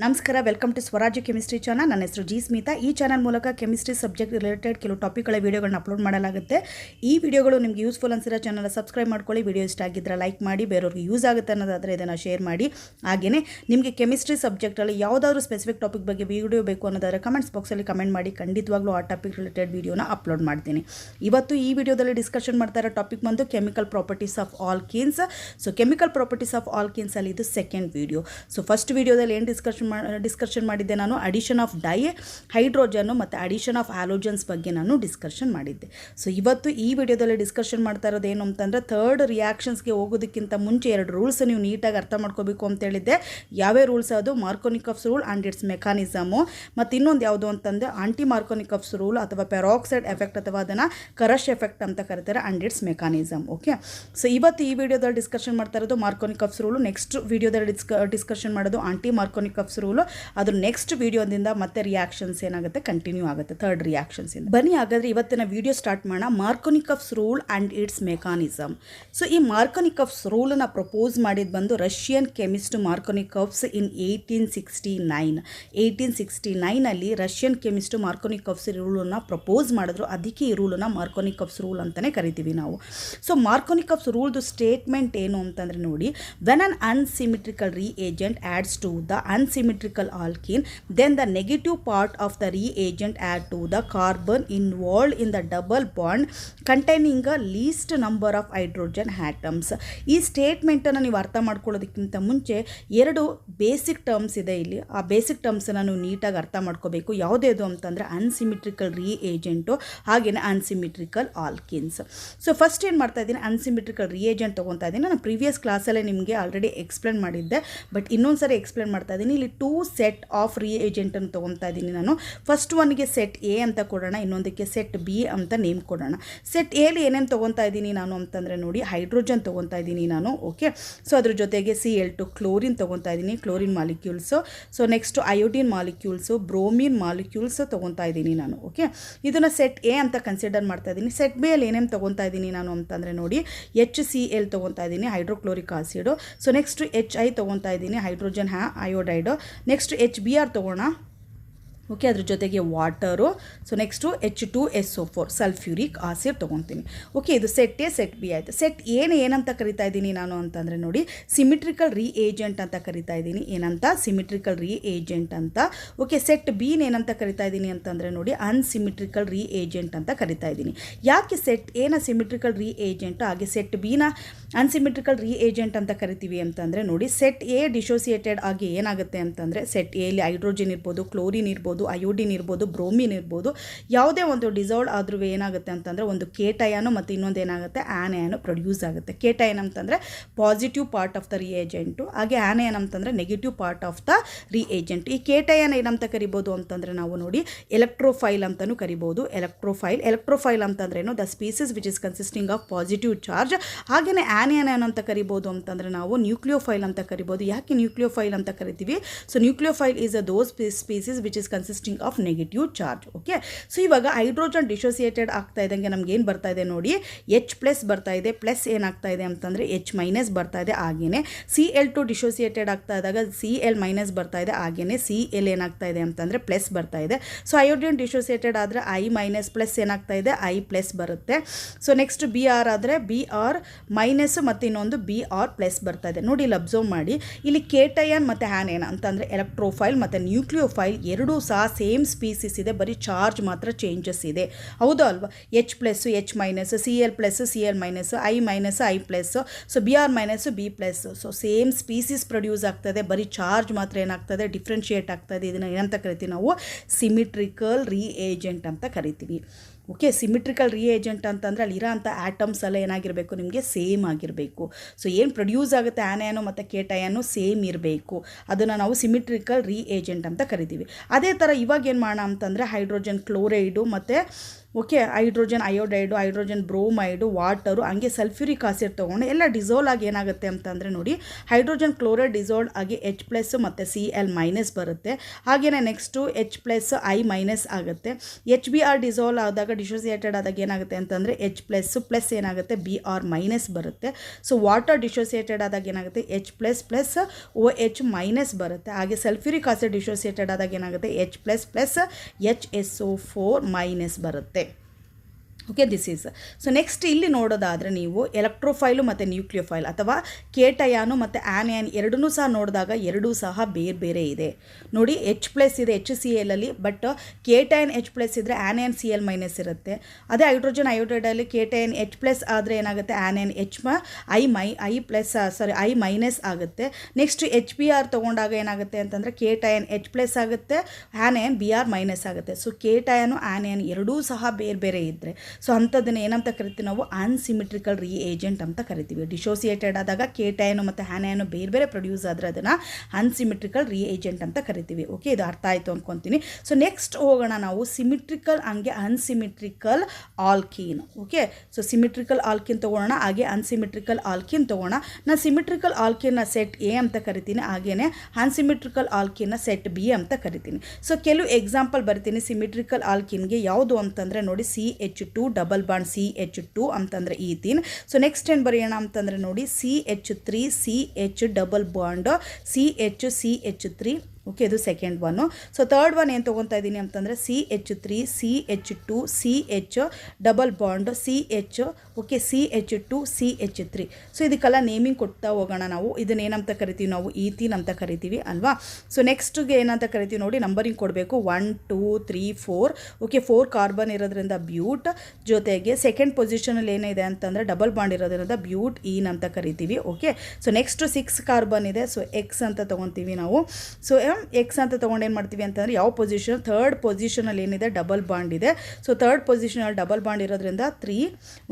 ನಮಸ್ಕಾರ, welcome to ಸ್ವರಾಜ್ಯ chemistry channel. ನನ್ನ ಹೆಸರು ಜಿ ಸ್ಮಿತಾ. ಈ ಚಾನಲ್ ಮೂಲಕ ಕೆಮಿಸ್ಟ್ರಿ ಸಬ್ಜೆಕ್ಟ್ ರಿಲೇಟೆಡ್ ಕೆಲವು ಟಾಪಿಕ್ಗಳ ವೀಡಿಯೋಗಳನ್ನ ಅಪ್ಲೋಡ್ ಮಾಡಲಾಗುತ್ತೆ. ಈ ವಿಡಿಯೋಗಳು ನಿಮಗೆ ಯೂಸ್ಫುಲ್ ಅನ್ಸಿರೋ ಚಾನಲ್ ಸಬ್ಸ್ಕ್ರೈಬ್ ಮಾಡ್ಕೊಳ್ಳಿ. ವಿಡಿಯೋ ಇಷ್ಟ ಆಗಿದ್ದರೆ ಲೈಕ್ ಮಾಡಿ, ಬೇರೆಯವ್ರಿಗೆ ಯೂಸ್ ಆಗುತ್ತೆ ಅನ್ನೋದಾದರೆ ಇದನ್ನು ಶೇರ್ ಮಾಡಿ. ಹಾಗೆಯೇ ನಿಮಗೆ ಕೆಮಿಸ್ಟ್ರಿ ಸಬ್ಜೆಕ್ಟಲ್ಲಿ ಯಾವುದಾದ್ರೂ ಸ್ಪೆಸಿಫಿಕ್ ಟಾಪಿಕ್ ಬಗ್ಗೆ ವಿಡಿಯೋ ಬೇಕು ಅನ್ನೋದಾದರೆ ಕಮೆಂಟ್ಸ್ ಬಾಕ್ಸಲ್ಲಿ ಕಮೆಂಟ್ ಮಾಡಿ. ಖಂಡಿತವಾಗ್ಲೂ ಆ ಟಾಪಿಕ್ ರಿಲೇಟೆಡ್ ವಿಡಿಯೋನ ಅಪ್ಲೋಡ್ ಮಾಡ್ತೀನಿ. ಇವತ್ತು ಈ ವಿಡಿಯೋದಲ್ಲಿ ಡಿಸ್ಕಷನ್ ಮಾಡ್ತಾ ಇರೋ ಟಾಪಿಕ್ ಬಂದು chemical properties of alkenes. So chemical properties of ಆಲ್ಕೀನ್ಸಲ್ಲಿ ಇದು ಸೆಕೆಂಡ್ ವಿಡಿಯೋ. ಸೊ ಫಸ್ಟ್ ವಿಡಿಯೋದಲ್ಲಿ ಏನು ಡಿಸ್ಕಷನ್ ಮಾಡಿದ್ದೆ ನಾನು ಅಡಿಷನ್ ಆಫ್ ಡೈ ಹೈಡ್ರೋಜನ್ನು ಮತ್ತು ಅಡಿಷನ್ ಆಫ್ ಹ್ಯಾಲೋಜನ್ಸ್ ಬಗ್ಗೆ ನಾನು ಡಿಸ್ಕಷನ್ ಮಾಡಿದ್ದೆ. ಸೊ ಇವತ್ತು ಈ ವಿಡಿಯೋದಲ್ಲಿ ಡಿಸ್ಕಷನ್ ಮಾಡ್ತಾ ಇರೋದು ಏನು ಅಂತಂದರೆ, ಥರ್ಡ್ ರಿಯಾಕ್ಷನ್ಸ್ಗೆ ಹೋಗೋದಕ್ಕಿಂತ ಮುಂಚೆ ಎರಡು ರೂಲ್ಸ್ ನೀವು ನೀಟಾಗಿ ಅರ್ಥ ಮಾಡ್ಕೋಬೇಕು ಅಂತ ಹೇಳಿದ್ದೆ. ಯಾವ್ಯಾವ ರೂಲ್ಸ್? ಅದು ಮಾರ್ಕೋನಿಕಫ್ಸ್ ರೂಲ್ ಆ್ಯಂಡ್ ಇಟ್ಸ್ ಮೆಕಾನಿಸಮು, ಮತ್ತು ಇನ್ನೊಂದು ಯಾವುದು ಅಂತಂದರೆ ಆಂಟಿ ಮಾರ್ಕೋನಿಕಫ್ಸ್ ರೂಲ್ ಅಥವಾ ಪೆರಾಕ್ಸೈಡ್ ಎಫೆಕ್ಟ್ ಅಥವಾ ಅದನ್ನು ಕರಶ್ ಎಫೆಕ್ಟ್ ಅಂತ ಕರೀತಾರೆ, and it's mechanism. Okay, so ಇವತ್ತು ಈ ವಿಡಿಯೋದಲ್ಲಿ ಡಿಸ್ಕಷನ್ ಮಾಡ್ತಾ ಇರೋದು ಮಾರ್ಕೋನಿಕಫ್ಸ್ ರೂಲು. ನೆಕ್ಸ್ಟ್ ವಿಡಿಯೋದಲ್ಲಿ ಡಿಸ್ಕಷನ್ ಮಾಡೋದು ಆಂಟಿ ಮಾರ್ಕೋನಿಕಫ್ಸ್ ರೂಲು. ಅದ್ರ ನೆಕ್ಸ್ಟ್ ವಿಡಿಯೋದಿಂದ ಮತ್ತೆ ರಿಯಾಕ್ಷನ್ಸ್ ಏನಾಗುತ್ತೆ ಕಂಟಿನ್ಯೂ ಆಗುತ್ತೆ, ಥರ್ಡ್ ರಿಯಾಕ್ಷನ್ಸ್ ಇಂದ. ಬನ್ನಿ ಹಾಗಾದ್ರೆ ಇವತ್ತಿನ ವಿಡಿಯೋ ಸ್ಟಾರ್ಟ್ ಮಾಡೋಣ. Markovnikov's rule and it's mechanism. So ಈ ಮಾರ್ಕೋನಿಕಫ್ಸ್ ರೂಲನ್ನ ಪ್ರಪೋಸ್ ಮಾಡಿದ್ದು ಬಂದು Russian chemist Markovnikov's in 1869 Russian chemist Markovnikov's ರೂಲನ್ನು ಪ್ರಪೋಸ್ ಮಾಡಿದ್ರು. ಅದಕ್ಕೆ ಈ ರೂಲನ್ನು ಮಾರ್ಕೋನಿಕಫ್ಸ್ ರೂಲ್ ಅಂತಲೇ ಕರಿತೀವಿ ನಾವು. ಸೊ ಮಾರ್ಕೋನಿಕಫ್ಸ್ ರೂಲ್ದು ಸ್ಟೇಟ್ಮೆಂಟ್ ಏನು ಅಂತಂದರೆ ನೋಡಿ, when an unsymmetrical reagent adds to the unsymmetrical alkene, then the negative part of the reagent add to the carbon involved in the double bond containing a least number of hydrogen atoms. ಈ ಸ್ಟೇಟ್ಮೆಂಟನ್ನು ನೀವು ಅರ್ಥ ಮಾಡ್ಕೊಳ್ಳೋದಕ್ಕಿಂತ ಮುಂಚೆ ಎರಡು basic terms ಇದೆ ಇಲ್ಲಿ. ಆ basic ಟರ್ಮ್ಸನ್ನು ನೀವು ನೀಟಾಗಿ ಅರ್ಥ ಮಾಡ್ಕೋಬೇಕು. ಯಾವುದೇದು ಅಂತಂದರೆ ಅನ್ಸಿಮಿಟ್ರಿಕಲ್ ರಿಏಜೆಂಟು ಹಾಗೆಯೇ ಅನ್ಸಿಮಿಟ್ರಿಕಲ್ ಆಲ್ಕಿನ್ಸ್. ಸೊ ಫಸ್ಟ್ ಏನು ಮಾಡ್ತಾ ಇದ್ದೀನಿ, ಅನ್ಸಿಮಿಟ್ರಿಕಲ್ ರಿಏಜೆಂಟ್ ತೊಗೊತಾ ಇದ್ದೀನಿ. ನಾನು ಪ್ರೀವಿಯಸ್ ಕ್ಲಾಸಲ್ಲೇ ನಿಮಗೆ ಆಲ್ರೆಡಿ ಎಕ್ಸ್ಪ್ಲೇನ್ ಮಾಡಿದ್ದೆ, ಬಟ್ ಇನ್ನೊಂದು ಸರಿ ಎಕ್ಸ್ಪ್ಲೇನ್ ಮಾಡ್ತಾ ಇದ್ದೀನಿ. ಇಲ್ಲಿ 2 ಸೆಟ್ ಆಫ್ ರಿಏಜೆಂಟನ್ನು ತೊಗೊತಾ ಇದ್ದೀನಿ ನಾನು. ಫಸ್ಟ್ ಒನ್ಗೆ ಸೆಟ್ ಎ ಅಂತ ಕೊಡೋಣ, ಇನ್ನೊಂದಕ್ಕೆ ಸೆಟ್ ಬಿ ಅಂತ ನೇಮ್ ಕೊಡೋಣ. ಸೆಟ್ ಎಲ್ಲಿ ಏನೇನು ತೊಗೊತಾ ಇದ್ದೀನಿ ನಾನು ಅಂತಂದರೆ ನೋಡಿ, ಹೈಡ್ರೋಜನ್ ತೊಗೊತಾ ಇದ್ದೀನಿ ನಾನು. ಓಕೆ, ಸೊ ಅದ್ರ ಜೊತೆಗೆ Cl2 ಕ್ಲೋರಿನ್ ತೊಗೊತಾ ಇದ್ದೀನಿ, chlorine molecules. So next iodine molecules, bromine molecules ತೊಗೊತಾ ಇದ್ದೀನಿ ನಾನು. ಓಕೆ, ಇದನ್ನು ಸೆಟ್ ಎ ಅಂತ ಕನ್ಸಿಡರ್ ಮಾಡ್ತಾ ಇದ್ದೀನಿ. ಸೆಟ್ ಬಿ ಅಲ್ಲಿ ಏನೇನು ತೊಗೊತಾ ಇದ್ದೀನಿ ನಾನು ಅಂತಂದರೆ ನೋಡಿ, HCl ತೊಗೊತಾ ಇದ್ದೀನಿ, hydrochloric acid. So next HI ತೊಗೊತಾ ಇದ್ದೀನಿ, ಹೈಡ್ರೋಜನ್ ಅಯೋಡೈಡು. ನೆಕ್ಸ್ಟ್ HBr ತೊಗೋಣ. ಓಕೆ, ಅದ್ರ ಜೊತೆಗೆ water. So next H2SO4 sulphuric acid ತೊಗೊತೀನಿ. ಓಕೆ, ಇದು ಸೆಟ್ ಎ ಸೆಟ್ ಬಿ ಆಯಿತು. ಸೆಟ್ ಏನಂತ ಕರಿತಾ ಇದ್ದೀನಿ ನಾನು ಅಂತಂದರೆ ನೋಡಿ, ಸಿಮಿಟ್ರಿಕಲ್ ರಿಏಜೆಂಟ್ ಅಂತ ಕರಿತಾ ಇದ್ದೀನಿ. ಏನಂತ? ಸಿಮಿಟ್ರಿಕಲ್ ರಿಏಜೆಂಟ್ ಅಂತ. ಓಕೆ, ಸೆಟ್ ಬಿನ ಏನಂತ ಕರಿತಾ ಇದ್ದೀನಿ ಅಂತಂದರೆ ನೋಡಿ, ಅನ್ಸಿಮಿಟ್ರಿಕಲ್ ರಿಏಜೆಂಟ್ ಅಂತ ಕರಿತಾ ಇದ್ದೀನಿ. ಯಾಕೆ ಸೆಟ್ ಎನ ಸಿಮಿಟ್ರಿಕಲ್ ರಿಏಜೆಂಟ್ ಹಾಗೆ ಸೆಟ್ ಬಿನ ಅನ್ಸಿಮಿಟ್ರಿಕಲ್ ರಿಏಜೆಂಟ್ ಅಂತ ಕರಿತೀವಿ ಅಂತಂದರೆ ನೋಡಿ, ಸೆಟ್ ಎ ಡಿಸೋಸಿಯೇಟೆಡ್ ಆಗಿ ಏನಾಗುತ್ತೆ ಅಂತಂದರೆ, ಸೆಟ್ ಎಲ್ಲಿ ಹೈಡ್ರೋಜನ್ ಇರ್ಬೋದು, ಕ್ಲೋರಿನ್ ಇರ್ಬೋದು, ಅಯೋಡಿನ್ ಇರ್ಬೋದು, ಬ್ರೋಮಿನ್ ಇರ್ಬೋದು, ಯಾವುದೇ ಒಂದು ಡಿಸಾಲ್ವ್ ಆದ್ರೂ ಏನಾಗುತ್ತೆ ಅಂತಂದರೆ ಒಂದು ಕೇಟಯಾನು ಮತ್ತು ಇನ್ನೊಂದು ಏನಾಗುತ್ತೆ ಆನಯಾನು ಪ್ರೊಡ್ಯೂಸ್ ಆಗುತ್ತೆ. ಕೇಟಯನ್ ಅಂತಂದರೆ ಪಾಸಿಟಿವ್ ಪಾರ್ಟ್ ಆಫ್ ದ ರಿಏಜೆಂಟು, ಹಾಗೆ ಆನಯನ್ ಅಂತಂದರೆ ನೆಗೆಟಿವ್ ಪಾರ್ಟ್ ಆಫ್ ದ ರಿಏಜೆಂಟ್. ಈ ಕೇಟಯನ್ ಏನಂತ ಕರಿಬೋದು ಅಂತಂದರೆ ನಾವು ನೋಡಿ ಎಲೆಕ್ಟ್ರೋಫೈಲ್ ಅಂತಲೂ ಕರಿಬೋದು. ಎಲೆಕ್ಟ್ರೋಫೈಲ್ ಅಂತಂದ್ರೇನು? The species which is consisting of positive charge. ಹಾಗೆಯೇ ಆನಯನ್ ಏನಂತ ಕರಿಬೋದು ಅಂತಂದರೆ ನಾವು ನ್ಯೂಕ್ಲಿಯೋಫೈಲ್ ಅಂತ ಕರಿಬೋದು. ಯಾಕೆ ನ್ಯೂಕ್ಲಿಯೋಫೈಲ್ ಅಂತ ಕರಿತೀವಿ? So nucleophile is those species which is consisting of negative charge. Okay, so ಇವಾಗ ಹೈಡ್ರೋಜನ್ ಡಿಸೋಸಿಯೇಟೆಡ್ ಆಗ್ತಾ ಇದ್ದಂಗೆ ನಮ್ಗೆ ಏನು ಬರ್ತಾ ಇದೆ ನೋಡಿ, H+ ಬರ್ತಾ ಇದೆ, ಪ್ಲಸ್ ಏನಾಗ್ತಾ ಇದೆ ಅಂತಂದರೆ H- ಬರ್ತಾ ಇದೆ. ಹಾಗೆಯೇ Cl2 ಡಿಸೋಸಿಯೇಟೆಡ್ ಆಗ್ತಾ ಇದ್ದಾಗ Cl- ಬರ್ತಾ ಇದೆ. ಹಾಗೆಯೇ Cl ಏನಾಗ್ತಾ ಇದೆ ಅಂತಂದರೆ ಪ್ಲಸ್ ಬರ್ತಾ ಇದೆ. ಸೊ ಅಯೋಡಿನ್ ಡಿಸೋಸಿಯೇಟೆಡ್ ಆದರೆ I- ಪ್ಲಸ್ ಏನಾಗ್ತಾ ಇದೆ I+ ಬರುತ್ತೆ. ಸೊ ನೆಕ್ಸ್ಟ್ Br ಆದರೆ Br- ಮತ್ತು ಇನ್ನೊಂದು Br+ ಬರ್ತಾ ಇದೆ. ನೋಡಿ ಇಲ್ಲಿ ಅಬ್ಸರ್ವ್ ಮಾಡಿ, ಇಲ್ಲಿ ಕೇಟಯನ್ ಮತ್ತು ಆನಯನ್ ಅಂತಂದರೆ ಎಲೆಕ್ಟ್ರೋಫೈಲ್ ಮತ್ತು ನ್ಯೂಕ್ಲಿಯೋಫೈಲ್ ಎರಡೂ ಸಹ ಸೇಮ್ ಸ್ಪೀಸೀಸ್ ಇದೆ, ಬರೀ ಚಾರ್ಜ್ ಮಾತ್ರ ಚೇಂಜಸ್ ಇದೆ. ಹೌದಾ ಅಲ್ವಾ? H+, H-, Cl+, Cl-, I-, I+, so Br- B+. So same species produce ಆಗ್ತದೆ, ಬರೀ ಚಾರ್ಜ್ ಮಾತ್ರ ಏನಾಗ್ತದೆ ಡಿಫ್ರೆನ್ಷಿಯೇಟ್ ಆಗ್ತದೆ. ಇದನ್ನು ಏನಂತ ಕರಿತೀವಿ ನಾವು? ಸಿಮಿಟ್ರಿಕಲ್ ರಿಏಜೆಂಟ್ ಅಂತ ಕರಿತೀವಿ. ಓಕೆ, ಸಿಮಿಟ್ರಿಕಲ್ ರಿಏಜೆಂಟ್ ಅಂತಂದರೆ ಅಲ್ಲಿರೋ ಅಂಥ ಆಟಮ್ಸ್ ಎಲ್ಲ ಏನಾಗಿರಬೇಕು, ನಿಮಗೆ ಸೇಮ್ ಆಗಿರಬೇಕು. ಸೊ ಏನು ಪ್ರೊಡ್ಯೂಸ್ ಆಗುತ್ತೆ ಆನಯಾನು ಮತ್ತು ಕೇಟಯಾನು ಸೇಮ್ ಇರಬೇಕು. ಅದನ್ನು ನಾವು ಸಿಮಿಟ್ರಿಕಲ್ ರಿಏಜೆಂಟ್ ಅಂತ ಕರಿತೀವಿ. ಅದೇ ಥರ ಇವಾಗ ಏನು ಮಾಡೋಣ ಅಂತಂದರೆ ಹೈಡ್ರೋಜನ್ ಕ್ಲೋರೈಡು ಮತ್ತು ಓಕೆ, ಹೈಡ್ರೋಜನ್ ಅಯೋಡೈಡು, ಹೈಡ್ರೋಜನ್ ಬ್ರೋಮೈಡು, ವಾಟರು, ಹಂಗೆ ಸಲ್ಫ್ಯೂರಿಕ್ ಆಸಿಡ್ ತೊಗೊಂಡು ಎಲ್ಲ ಡಿಸೋಲ್ವ್ ಆಗಿ ಏನಾಗುತ್ತೆ ಅಂತಂದರೆ ನೋಡಿ, ಹೈಡ್ರೋಜನ್ ಕ್ಲೋರೈಡ್ ಡಿಸೋಲ್ವ್ ಆಗಿ H+ ಮತ್ತು Cl- ಬರುತ್ತೆ. ಹಾಗೆಯೇ ನೆಕ್ಸ್ಟು H+ I- ಆಗುತ್ತೆ. HBr ಡಿಸೋಲ್ವ್ ಆದಾಗ, ಡಿಸೋಸಿಯೇಟೆಡ್ ಆದಾಗ ಏನಾಗುತ್ತೆ ಅಂತಂದರೆ H+ ಪ್ಲಸ್ ಏನಾಗುತ್ತೆ Br- ಬರುತ್ತೆ. ಸೊ ವಾಟರ್ ಡಿಸೋಸಿಯೇಟೆಡ್ ಆದಾಗ ಏನಾಗುತ್ತೆ H++ OH- ಬರುತ್ತೆ. ಹಾಗೆ ಸಲ್ಫ್ಯೂರಿಕ್ ಆಸಿಡ್ ಡಿಸೋಸಿಯೇಟೆಡ್ ಆದಾಗ ಏನಾಗುತ್ತೆ H++ HSO4- ಬರುತ್ತೆ. Okay, this is. So next ಇಲ್ಲಿ ನೋಡೋದಾದರೆ ನೀವು ಎಲೆಕ್ಟ್ರೋಫೈಲು ಮತ್ತು ನ್ಯೂಕ್ಲಿಯೋಫೈಲ್ ಅಥವಾ ಕೇಟಯಾನು ಮತ್ತು ಆ್ಯನಿಯನ್ ಎರಡನ್ನೂ ಸಹ ನೋಡಿದಾಗ ಎರಡೂ ಸಹ ಬೇರೆ ಬೇರೆ ಇದೆ. ನೋಡಿ, H+ ಇದೆ HCl ಅಲ್ಲಿ, ಬಟ್ ಕೇಟಯನ್ H+ ಇದ್ದರೆ ಆ್ಯನಿಯನ್ Cl- ಇರುತ್ತೆ. ಅದೇ ಹೈಡ್ರೋಜನ್ ಅಯೋಡೈಡಲ್ಲಿ ಕೇಟಯನ್ H+ ಆದರೆ ಏನಾಗುತ್ತೆ ಆ್ಯನಿಯನ್ I- ಆಗುತ್ತೆ. ನೆಕ್ಸ್ಟ್ HBr ತೊಗೊಂಡಾಗ ಏನಾಗುತ್ತೆ ಅಂತಂದರೆ ಕೇಟಯನ್ H+ ಆಗುತ್ತೆ, ಆ್ಯನಿಯನ್ Br- ಆಗುತ್ತೆ. ಸೊ ಕೇಟಯನು ಆ್ಯನಿಯನ್ ಎರಡೂ ಸಹ ಬೇರೆ ಬೇರೆ ಇದ್ದರೆ ಸೊ ಅಂಥದ್ದನ್ನು ಏನಂತ ಕರಿತೀವಿ ನಾವು ಅನ್ಸಿಮಿಟ್ರಿಕಲ್ ರಿಏಜೆಂಟ್ ಅಂತ ಕರಿತೀವಿ. ಡಿಸೋಸಿಯೇಟೆಡ್ ಆದಾಗ ಕೇಟಯನು ಮತ್ತು ಆ್ಯನಿಯನು ಬೇರೆ ಬೇರೆ ಪ್ರೊಡ್ಯೂಸ್ ಆದರೆ ಅದನ್ನು ಅನ್ಸಿಮಿಟ್ರಿಕಲ್ ರಿಏಜೆಂಟ್ ಅಂತ ಕರಿತೀವಿ. ಓಕೆ, ಇದು ಅರ್ಥ ಆಯಿತು ಅಂದ್ಕೊತೀನಿ. ಸೊ ನೆಕ್ಸ್ಟ್ ಹೋಗೋಣ ನಾವು ಸಿಮಿಟ್ರಿಕಲ್ ಹಂಗೆ unsymmetrical alkene. Okay, so symmetrical alkene ತೊಗೊಳ್ಳೋಣ, ಹಾಗೆ ಅನ್ಸಿಮಿಟ್ರಿಕಲ್ ಆಲ್ಕೀನ್ ತೊಗೋಣ. ನಾನು ಸಿಮಿಟ್ರಿಕಲ್ ಆಲ್ಕೀನ್ನ ಸೆಟ್ ಎ ಅಂತ ಕರಿತೀನಿ, ಹಾಗೆಯೇ ಅನ್ಸಿಮಿಟ್ರಿಕಲ್ ಆಲ್ಕೀನ್ನ ಸೆಟ್ ಬಿ ಅಂತ ಕರಿತೀನಿ. ಸೊ ಕೆಲವು ಎಕ್ಸಾಂಪಲ್ ಬರ್ತೀನಿ ಸಿಮಿಟ್ರಿಕಲ್ ಆಲ್ಕೀನ್ಗೆ. ಯಾವುದು ಅಂತಂದರೆ ನೋಡಿ, CH2 ಡಬಲ್ ಬಾಂಡ್ CH2 ಅಂತಂದರೆ ಈಥೀನ್. ಸೊ ನೆಕ್ಸ್ಟ್ ಏನು ಬರೆಯೋಣ ಅಂತಂದರೆ ನೋಡಿ, CH3 CH double bond CH3. Okay, ಇದು second one. So third one ಏನು ತೊಗೊತಾ ಇದ್ದೀನಿ ಅಂತಂದರೆ CH3 CH2 CH double bond CH. Okay, CH2 CH3. So ಇದಕ್ಕೆಲ್ಲ ನೇಮಿಂಗ್ ಕೊಡ್ತಾ ಹೋಗೋಣ ನಾವು. ಇದನ್ನ ಏನಂತ ಕರಿತೀವಿ ನಾವು ಈಥೀನ್ ಅಂತ ಕರಿತೀವಿ ಅಲ್ವಾ. ಸೊ ನೆಕ್ಸ್ಟ್ಗೆ ಏನಂತ ಕರಿತೀವಿ ನೋಡಿ, ನಂಬರಿಂಗ್ ಕೊಡಬೇಕು 1 2 3 4. ಓಕೆ, 4 ಕಾರ್ಬನ್ ಇರೋದ್ರಿಂದ ಬ್ಯೂಟ್, ಜೊತೆಗೆ ಸೆಕೆಂಡ್ ಪೊಸಿಷನಲ್ಲಿ ಏನಿದೆ ಅಂತಂದರೆ ಡಬಲ್ ಬಾಂಡ್ ಇರೋದ್ರಿಂದ ಬ್ಯೂಟ್ ಈನ್ ಅಂತ ಕರಿತೀವಿ. ಓಕೆ, ಸೊ ನೆಕ್ಸ್ಟ್ 6 ಕಾರ್ಬನ್ ಇದೆ, ಸೊ X ಅಂತ ತೊಗೊತೀವಿ ನಾವು. ಸೊ X ಅಂತ ತೊಗೊಂಡು ಏನು ಮಾಡ್ತೀವಿ ಅಂತಂದರೆ ಯಾವ ಪೊಸಿಷನ್, ಥರ್ಡ್ ಪೊಸಿಷನಲ್ಲಿ ಏನಿದೆ ಡಬಲ್ ಬಾಂಡ್ ಇದೆ. ಸೊ ಥರ್ಡ್ ಪೊಸಿಷನಲ್ಲಿ ಡಬಲ್ ಬಾಂಡ್ ಇರೋದ್ರಿಂದ 3.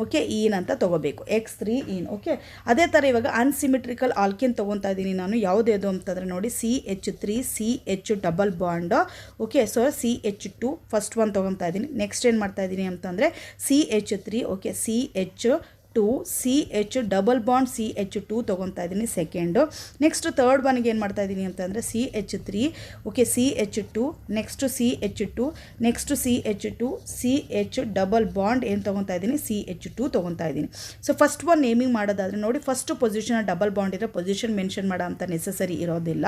ಓಕೆ, ಈನ್ ಅಂತ ತೊಗೋಬೇಕು, X3 ಈನ್. ಓಕೆ, ಅದೇ ಥರ ಇವಾಗ ಅನ್ಸಿಮಿಟ್ರಿಕಲ್ ಆಲ್ಕಿನ್ ತೊಗೊತಾ ಇದ್ದೀನಿ ನಾನು. ಯಾವುದೇದು ಅಂತಂದರೆ ನೋಡಿ, CH3 CH double bond. Okay, so CH2 first one ತೊಗೊತಾ ಇದ್ದೀನಿ. ನೆಕ್ಸ್ಟ್ ಏನು ಮಾಡ್ತಾ ಇದ್ದೀನಿ ಅಂತಂದರೆ CH3. Okay, CH2 CH double bond CH2 ತೊಗೊತಾ ಇದ್ದೀನಿ ಸೆಕೆಂಡು. ನೆಕ್ಸ್ಟ್ ಥರ್ಡ್ ಒನ್ಗೆ ಏನು ಮಾಡ್ತಾ ಇದ್ದೀನಿ ಅಂತಂದರೆ CH3. Okay, CH2 next CH2 next CH2 CH double bond ಏನು ತೊಗೊತಾ ಇದ್ದೀನಿ CH2 ತೊಗೊತಾ ಇದ್ದೀನಿ. ಸೊ ಫಸ್ಟ್ ಒನ್ ನೇಮಿಂಗ್ ಮಾಡೋದಾದರೆ ನೋಡಿ, ಫಸ್ಟ್ ಪೊಸಿಷನ್ ಡಬಲ್ ಬಾಂಡ್ ಇರೋ ಪೊಸಿಷನ್ ಮೆನ್ಷನ್ ಮಾಡೋ ಅಂತ ನೆಸಸರಿ ಇರೋದಿಲ್ಲ.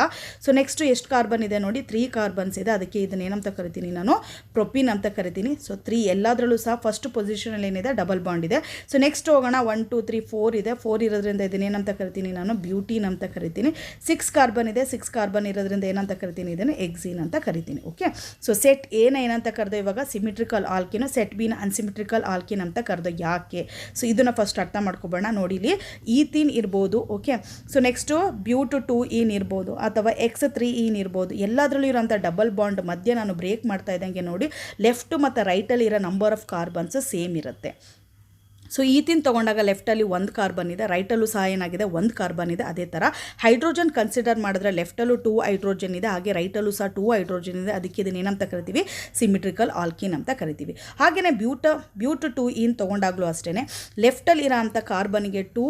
ಸೊ ನೆಕ್ಸ್ಟು ಎಷ್ಟು ಕಾರ್ಬನ್ ಇದೆ ನೋಡಿ, 3 ಕಾರ್ಬನ್ಸ್ ಇದೆ. ಅದಕ್ಕೆ ಇದನ್ನ ಏನಂತ ಕರಿತೀನಿ ನಾನು, ಪ್ರೊಪಿನ್ ಅಂತ ಕರಿತೀನಿ. ಸೊ 3 ಎಲ್ಲದರಲ್ಲೂ ಸಹ ಫಸ್ಟ್ ಪೊಸಿಷನಲ್ಲಿ ಏನಿದೆ ಡಬಲ್ ಬಾಂಡ್ ಇದೆ. ಸೊ ನೆಕ್ಸ್ಟ್ ಹೋಗೋಣ, 1 2 3 4 ಇದೆ. 4 ಇರೋದ್ರಿಂದ ಇದನ್ನೇನಂತ ಕರಿತೀನಿ ನಾನು, ಬ್ಯೂಟೀನ್ ಅಂತ ಕರಿತೀನಿ. 6 ಕಾರ್ಬನ್ ಇದೆ. 6 ಕಾರ್ಬನ್ ಇರೋದ್ರಿಂದ ಏನಂತ ಕರಿತೀನಿ, ಇದನ್ನು ಎಕ್ಸಿನ್ ಅಂತ ಕರಿತೀನಿ. ಓಕೆ, ಸೊ ಸೆಟ್ ಎನ ಏನಂತ ಕರೆದು ಇವಾಗ ಸಿಮಿಟ್ರಿಕಲ್ ಆಲ್ಕಿನ್, ಸೆಟ್ ಬಿನ ಅನ್ಸಿಮಿಟ್ರಿಕಲ್ ಆಲ್ಕಿನ್ ಅಂತ ಕರೆದು. ಯಾಕೆ? ಸೊ ಇದನ್ನು ಫಸ್ಟ್ ಅರ್ಥ ಮಾಡ್ಕೊಬೋಣ. ನೋಡಿ, ಇಲ್ಲಿ ಈಥೀನ್ ಇರ್ಬೋದು. ಓಕೆ, ಸೊ ನೆಕ್ಸ್ಟು ಬ್ಯೂಟ್ 2 ಈನ್ ಇರ್ಬೋದು, ಅಥವಾ X3 ಈನ್ ಇರ್ಬೋದು. ಎಲ್ಲದರಲ್ಲೂ ಇರೋಂಥ ಡಬಲ್ ಬಾಂಡ್ ಮಧ್ಯೆ ನಾನು ಬ್ರೇಕ್ ಮಾಡ್ತಾ ಇದ್ದಂಗೆ ನೋಡಿ, ಲೆಫ್ಟ್ ಮತ್ತು ರೈಟಲ್ಲಿ ಇರೋ ನಂಬರ್ ಆಫ್ ಕಾರ್ಬನ್ಸ್ ಸೇಮ್ ಇರುತ್ತೆ. ಸೊ ಈಥೀನ್ ತೊಗೊಂಡಾಗ ಲೆಫ್ಟಲ್ಲಿ 1 ಕಾರ್ಬನ್ ಇದೆ, ರೈಟಲ್ಲೂ ಸಹ ಏನಾಗಿದೆ 1 ಕಾರ್ಬನ್ ಇದೆ. ಅದೇ ಥರ ಹೈಡ್ರೋಜನ್ ಕನ್ಸಿಡರ್ ಮಾಡಿದ್ರೆ ಲೆಫ್ಟಲ್ಲೂ 2 ಹೈಡ್ರೋಜನ್ ಇದೆ, ಹಾಗೆ ರೈಟಲ್ಲೂ ಸಹ 2 ಹೈಡ್ರೋಜನ್ ಇದೆ. ಅದಕ್ಕೆ ಇದನ್ನು ಏನಂತ ಕರಿತೀವಿ, ಸಿಮಿಟ್ರಿಕಲ್ ಆಲ್ಕಿನ್ ಅಂತ ಕರಿತೀವಿ. ಹಾಗೆಯೇ ಬ್ಯೂಟ್ 2 ಈನ್ ತೊಗೊಂಡಾಗಲೂ ಅಷ್ಟೇ ಲೆಫ್ಟಲ್ಲಿ ಇರೋ ಅಂಥ ಕಾರ್ಬನ್ಗೆ 2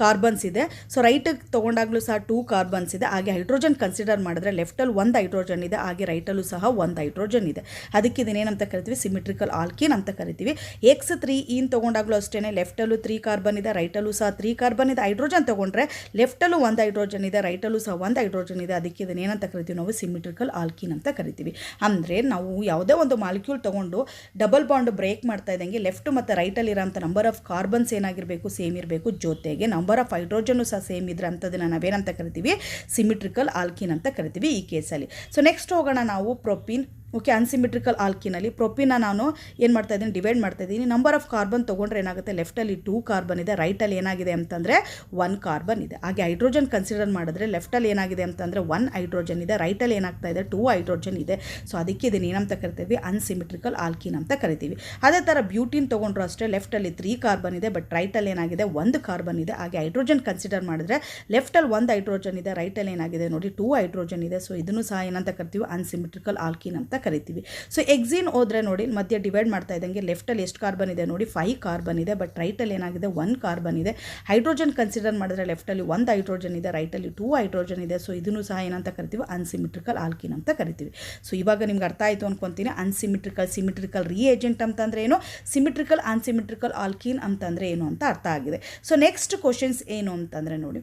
ಕಾರ್ಬನ್ಸ್ ಇದೆ. ಸೊ ರೈಟಿಗೆ ತೊಗೊಂಡಾಗಲೂ ಸಹ 2 ಕಾರ್ಬನ್ಸ್ ಇದೆ. ಹಾಗೆ ಹೈಡ್ರೋಜನ್ ಕನ್ಸಿಡರ್ ಮಾಡಿದ್ರೆ ಲೆಫ್ಟಲ್ಲಿ 1 ಹೈಡ್ರೋಜನ್ ಇದೆ, ಹಾಗೆ ರೈಟಲ್ಲೂ ಸಹ 1 ಹೈಡ್ರೋಜನ್ ಇದೆ. ಅದಕ್ಕೆ ಇದನ್ನೇನಂತ ಕರಿತೀವಿ, ಸಿಮಿಟ್ರಿಕಲ್ ಆಲ್ಕಿನ್ ಅಂತ ಕರಿತೀವಿ. X3 ಈನ್ ತೊಗೊಂಡಾಗಲೂ ಅಷ್ಟೇ ಲೆಫ್ಟಲ್ಲೂ 3 ಕಾರ್ಬನ್ ಇದೆ, ರೈಟಲ್ಲೂ ಸಹ 3 ಕಾರ್ಬನ್ ಇದೆ. ಹೈಡ್ರೋಜನ್ ತೊಗೊಂಡ್ರೆ ಲೆಫ್ಟಲ್ಲೂ 1 ಹೈಡ್ರೋಜನ್ ಇದೆ, ರೈಟಲ್ಲೂ ಸಹ 1 ಹೈಡ್ರೋಜನ್ ಇದೆ. ಅದಕ್ಕೆ ಇದನ್ನೇನಂತ ಕರಿತೀವಿ ನಾವು, ಸಿಮಿಟ್ರಿಕಲ್ ಆಲ್ಕಿನ್ ಅಂತ ಕರಿತೀವಿ. ಅಂದರೆ ನಾವು ಯಾವುದೇ ಒಂದು ಮಾಲಿಕ್ಯೂಲ್ ತೊಗೊಂಡು ಡಬಲ್ ಬಾಂಡ್ ಬ್ರೇಕ್ ಮಾಡ್ತಾ ಇದ್ದಂಗೆ ಲೆಫ್ಟ್ ಮತ್ತು ರೈಟಲ್ಲಿ ಇರೋಂಥ ನಂಬರ್ ಆಫ್ ಕಾರ್ಬನ್ಸ್ ಏನಾಗಿರಬೇಕು, ಸೇಮ್ ಇರಬೇಕು. ಜೊತೆಗೆ ನಂಬರ್ ಆಫ್ ಹೈಡ್ರೋಜನ್ ಸಹ ಸೇಮ್ ಇದ್ರೆ ಅಂಥದ್ದನ್ನು ನಾವೇನಂತ ಕರಿತೀವಿ, ಸಿಮಿಟ್ರಿಕಲ್ ಆಲ್ಕಿನ್ ಅಂತ ಕರಿತೀವಿ ಈ ಕೇಸಲ್ಲಿ. ಸೊ ನೆಕ್ಸ್ಟ್ ಹೋಗೋಣ ನಾವು ಪ್ರೊಪಿನ್. ಓಕೆ, ಅನ್ಸಿಮಿಟ್ರಿಕಲ್ ಆಲ್ಕಿನಲ್ಲಿ ಪ್ರೊಪಿನ ನಾನು ಏನು ಮಾಡ್ತಾ ಇದ್ದೀನಿ, ಡಿವೈಡ್ ಮಾಡ್ತಾ ಇದ್ದೀನಿ. ನಂಬರ್ ಆಫ್ ಕಾರ್ಬನ್ ತೊಗೊಂಡ್ರೆ ಏನಾಗುತ್ತೆ, ಲೆಫ್ಟಲ್ಲಿ 2 ಕಾರ್ಬನ್ ಇದೆ, ರೈಟಲ್ಲಿ ಏನಾಗಿದೆ ಅಂತಂದರೆ 1 ಕಾರ್ಬನ್ ಇದೆ. ಹಾಗೆ ಹೈಡ್ರೋಜನ್ ಕನ್ಸಿಡರ್ ಮಾಡಿದ್ರೆ ಲೆಫ್ಟಲ್ಲಿ ಏನಾಗಿದೆ ಅಂತಂದರೆ 1 ಹೈಡ್ರೋಜನ್ ಇದೆ, ರೈಟಲ್ಲಿ ಏನಾಗ್ತಾ ಇದೆ 2 ಹೈಡ್ರೋಜನ್ ಇದೆ. ಸೊ ಅದಕ್ಕೆ ಇದನ್ನು ಏನಂತ ಕರಿತೀವಿ, ಅನ್ಸಿಮಿಟ್ರಿಕಲ್ ಆಲ್ಕಿನ್ ಅಂತ ಕರಿತೀವಿ. ಅದೇ ಥರ ಬ್ಯೂಟಿನ್ ತೊಗೊಂಡ್ರು ಅಷ್ಟೇ ಲೆಫ್ಟಲ್ಲಿ 3 ಕಾರ್ಬನ್ ಇದೆ, ಬಟ್ ರೈಟಲ್ಲಿ ಏನಾಗಿದೆ 1 ಕಾರ್ಬನ್ ಇದೆ. ಹಾಗೆ ಹೈಡ್ರೋಜನ್ ಕನ್ಸಿಡರ್ ಮಾಡಿದ್ರೆ ಲೆಫ್ಟಲ್ಲಿ 1 ಹೈಡ್ರೋಜನ್ ಇದೆ, ರೈಟಲ್ಲಿ ಏನಾಗಿದೆ ನೋಡಿ 2 ಹೈಡ್ರೋಜನ್ ಇದೆ. ಸೊ ಇದನ್ನು ಸಹ ಏನಂತ ಕರಿತೀವಿ, ಅನ್ಸಿಮಿಟ್ರಿಕಲ್ ಆಲ್ಕಿನ್ ಅಂತ ಕರಿತೀವಿ. ಸೊ ಎಕ್ಸಿನ್ ಹೋದರೆ ನೋಡಿ ಮಧ್ಯೆ ಡಿವೈಡ್ ಮಾಡ್ತಾ ಇದ್ದಂಗೆ ಲೆಫ್ಟಲ್ಲಿ ಎಷ್ಟು ಕಾರ್ಬನ್ ಇದೆ ನೋಡಿ 5 ಕಾರ್ಬನ್ ಇದೆ, ಬಟ್ ರೈಟಲ್ಲಿ ಏನಾಗಿದೆ 1 ಕಾರ್ಬನ್ ಇದೆ. ಹೈಡ್ರೋಜನ್ ಕನ್ಸಿಡರ್ ಮಾಡಿದ್ರೆ ಲೆಫ್ಟಲ್ಲಿ 1 ಹೈಡ್ರೋಜನ್ ಇದೆ, ರೈಟಲ್ಲಿ 2 ಹೈಡ್ರೋಜನ್ ಇದೆ. ಸೊ ಇದನ್ನು ಸಹ ಏನಂತ ಕರಿತೀವಿ ಅನ್ಸಿಮಿಟ್ರಿಕಲ್ ಆಲ್ಕಿನ್ ಅಂತ ಕರಿತೀವಿ. ಸೊ ಇವಾಗ ನಿಮ್ಗೆ ಅರ್ಥ ಆಯಿತು ಅನ್ಕೊತೀನಿ. ಅನ್ಸಿಮಿಟ್ರಿಕಲ್ ಸಿಮಿಟ್ರಿಕಲ್ ರಿಏಜೆಂಟ್ ಅಂತಂದರೆ ಏನು, ಸಿಮಿಟ್ರಿಕಲ್ ಅನ್ಸಿಮಿಟ್ರಿಕಲ್ ಆಲ್ಕಿನ್ ಅಂತಂದರೆ ಏನು ಅಂತ ಅರ್ಥ ಆಗಿದೆ. ಸೊ ನೆಕ್ಸ್ಟ್ ಕ್ವಶನ್ಸ್ ಏನು ಅಂತಂದರೆ ನೋಡಿ,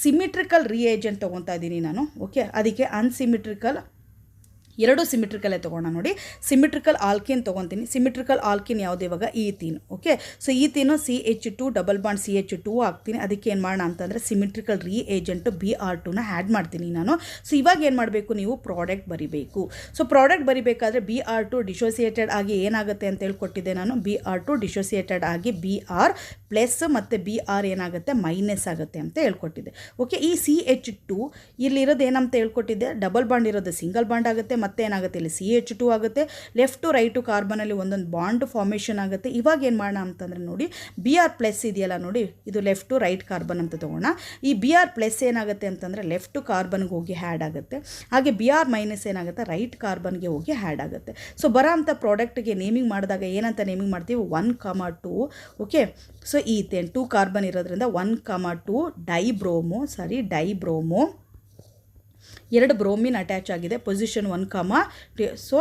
ಸಿಮಿಟ್ರಿಕಲ್ ರಿಏಜೆಂಟ್ ತೊಗೊತಾ ಇದ್ದೀನಿ ನಾನು. ಓಕೆ, ಅದಕ್ಕೆ ಅನ್ಸಿಮಿಟ್ರಿಕಲ್ ಎರಡು ಸಿಮಿಟ್ರಿಕಲ್ಲೇ ತೊಗೋಣ ನೋಡಿ. ಸಿಮಿಟ್ರಿಕಲ್ ಆಲ್ಕಿನ್ ತೊಗೊತೀನಿ. ಸಿಮಿಟ್ರಿಕಲ್ ಆಲ್ಕಿನ್ ಯಾವುದು ಇವಾಗ ethene. Okay, so ethene CH2 double bond CH2 ಹಾಕ್ತೀನಿ. ಅದಕ್ಕೆ ಏನು ಮಾಡೋಣ ಅಂತಂದರೆ ಸಿಮಿಟ್ರಿಕಲ್ ರಿಏಜೆಂಟು Br2ನ ಆ್ಯಡ್ ಮಾಡ್ತೀನಿ ನಾನು. ಸೊ ಇವಾಗ ಏನು ಮಾಡಬೇಕು, ನೀವು ಪ್ರಾಡಕ್ಟ್ ಬರಿಬೇಕು. ಸೊ ಪ್ರಾಡಕ್ಟ್ ಬರಿಬೇಕಾದ್ರೆ Br2 ಡಿಸೋಸಿಯೇಟೆಡ್ ಆಗಿ ಏನಾಗುತ್ತೆ ಅಂತ ಹೇಳ್ಕೊಟ್ಟಿದ್ದೆ ನಾನು. Br2 ಡಿಸೋಸಿಯೇಟೆಡ್ ಆಗಿ Br ಪ್ಲಸ್ ಮತ್ತು Br ಏನಾಗುತ್ತೆ ಮೈನಸ್ ಆಗುತ್ತೆ ಅಂತ ಹೇಳ್ಕೊಟ್ಟಿದ್ದೆ. ಓಕೆ, ಈ CH2 ಇಲ್ಲಿರೋದು ಏನಂತ ಹೇಳ್ಕೊಟ್ಟಿದ್ದೆ, ಡಬಲ್ ಬಾಂಡ್ ಇರೋದು ಸಿಂಗಲ್ ಬಾಂಡ್ ಆಗುತ್ತೆ. ಮತ್ತೆ ಏನಾಗುತ್ತೆ ಇಲ್ಲಿ CH2 ಆಗುತ್ತೆ. ಲೆಫ್ಟ್ ಟು ರೈಟು ಕಾರ್ಬನಲ್ಲಿ ಒಂದೊಂದು ಬಾಂಡ್ ಫಾರ್ಮೇಷನ್ ಆಗುತ್ತೆ. ಇವಾಗ ಏನು ಮಾಡೋಣ ಅಂತಂದರೆ ನೋಡಿ, Br ಪ್ಲಸ್ ಇದೆಯಲ್ಲ ನೋಡಿ, ಇದು ಲೆಫ್ಟ್ ಟು ರೈಟ್ ಕಾರ್ಬನ್ ಅಂತ ತೊಗೋಣ. ಈ Br ಪ್ಲಸ್ ಏನಾಗುತ್ತೆ ಅಂತಂದರೆ ಲೆಫ್ಟ್ ಟು ಕಾರ್ಬನ್ಗೆ ಹೋಗಿ ಹ್ಯಾಡ್ ಆಗುತ್ತೆ. ಹಾಗೆ Br ಮೈನಸ್ ಏನಾಗುತ್ತೆ ರೈಟ್ ಕಾರ್ಬನ್ಗೆ ಹೋಗಿ ಹ್ಯಾಡ್ ಆಗುತ್ತೆ. ಸೊ ಬರೋ ಅಂಥ ಪ್ರಾಡಕ್ಟ್ಗೆ ನೇಮಿಂಗ್ ಮಾಡಿದಾಗ ಏನಂತ ನೇಮಿಂಗ್ ಮಾಡ್ತೀವಿ, 1,2. ಓಕೆ, ಸೊ ಈಥೇನ್ 2 ಕಾರ್ಬನ್ ಇರೋದ್ರಿಂದ 1,2 ಡೈಬ್ರೋಮೋ 2 ಬ್ರೋಮಿನ್ ಅಟ್ಯಾಚ್ ಆಗಿದೆ. ಪೊಸಿಷನ್ 1, ಸೊ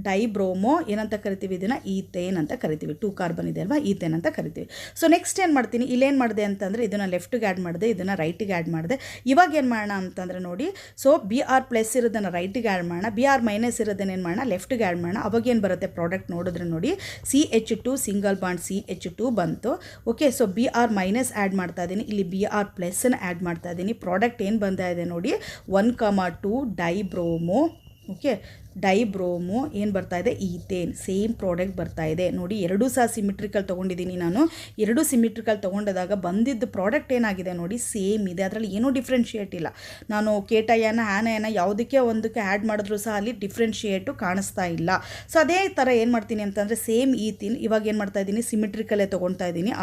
ಡೈಬ್ರೋಮೋ ಏನಂತ ಕರಿತೀವಿ, ಇದನ್ನು ಈಥೇನ್ ಅಂತ ಕರಿತೀವಿ. 2 ಕಾರ್ಬನ್ ಇದೆ ಅಲ್ವಾ, ಈಥೇನ್ ಅಂತ ಕರಿತೀವಿ. ಸೊ ನೆಕ್ಸ್ಟ್ ಏನು ಮಾಡ್ತೀನಿ, ಇಲ್ಲೇನು ಮಾಡಿದೆ ಅಂತಂದರೆ ಇದನ್ನು ಲೆಫ್ಟಿಗೆ ಆ್ಯಡ್ ಮಾಡಿದೆ, ಇದನ್ನು ರೈಟಿಗೆ ಆ್ಯಡ್ ಮಾಡಿದೆ. ಇವಾಗ ಏನು ಮಾಡೋಣ ಅಂತಂದರೆ ನೋಡಿ, ಸೊ Br ಪ್ಲಸ್ ಇರೋದನ್ನು ರೈಟಿಗೆ ಆ್ಯಡ್ ಮಾಡೋಣ, Br ಮೈನಸ್ ಇರೋದನ್ನು ಏನು ಮಾಡೋಣ ಲೆಫ್ಟಿಗೆ ಆ್ಯಡ್ ಮಾಡೋಣ. ಅವಾಗ ಏನು ಬರುತ್ತೆ ಪ್ರಾಡಕ್ಟ್ ನೋಡಿದ್ರೆ ನೋಡಿ, CH2 ಸಿಂಗಲ್ ಬಾಂಡ್ CH2 ಬಂತು. Okay, so Br minus add ಮಾಡ್ತಾ ಇದ್ದೀನಿ, ಇಲ್ಲಿ Br ಪ್ಲಸ್ಸನ್ನು ಆ್ಯಡ್ ಮಾಡ್ತಾ ಇದ್ದೀನಿ. ಪ್ರಾಡಕ್ಟ್ ಏನು ಬಂತಾ ಇದೆ ನೋಡಿ, 1,2 ಡೈಬ್ರೋಮೋ. ಓಕೆ, ಡೈಬ್ರೋಮೋ ಏನು ಬರ್ತಾ ಇದೆ, ಈಥೇನ್. ಸೇಮ್ ಪ್ರಾಡಕ್ಟ್ ಬರ್ತಾ ಇದೆ ನೋಡಿ. ಎರಡೂ ಸಹ ಸಿಮಿಟ್ರಿಕಲ್ ತೊಗೊಂಡಿದ್ದೀನಿ ನಾನು. ಎರಡು ಸಿಮಿಟ್ರಿಕಲ್ ತೊಗೊಂಡಾಗ ಬಂದಿದ್ದು ಪ್ರಾಡಕ್ಟ್ ಏನಾಗಿದೆ ನೋಡಿ, ಸೇಮ್ ಇದೆ. ಅದರಲ್ಲಿ ಏನೂ ಡಿಫ್ರೆನ್ಷಿಯೇಟ್ ಇಲ್ಲ. ನಾನು ಕೇಟಯನ ಆನಯನ ಯಾವುದಕ್ಕೆ ಒಂದಕ್ಕೆ ಆ್ಯಡ್ ಮಾಡಿದ್ರೂ ಸಹ ಅಲ್ಲಿ ಡಿಫ್ರೆನ್ಷಿಯೇಟು ಕಾಣಿಸ್ತಾ ಇಲ್ಲ. ಸೊ ಅದೇ ಥರ ಏನು ಮಾಡ್ತೀನಿ ಅಂತಂದರೆ ಸೇಮ್ ಈಥೀನ್ ಇವಾಗ ಏನು ಮಾಡ್ತಾ ಇದ್ದೀನಿ, ಸಿಮಿಟ್ರಿಕಲ್ಲೇ ತೊಗೊಳ್ತಾ ಇದ್ದೀನಿ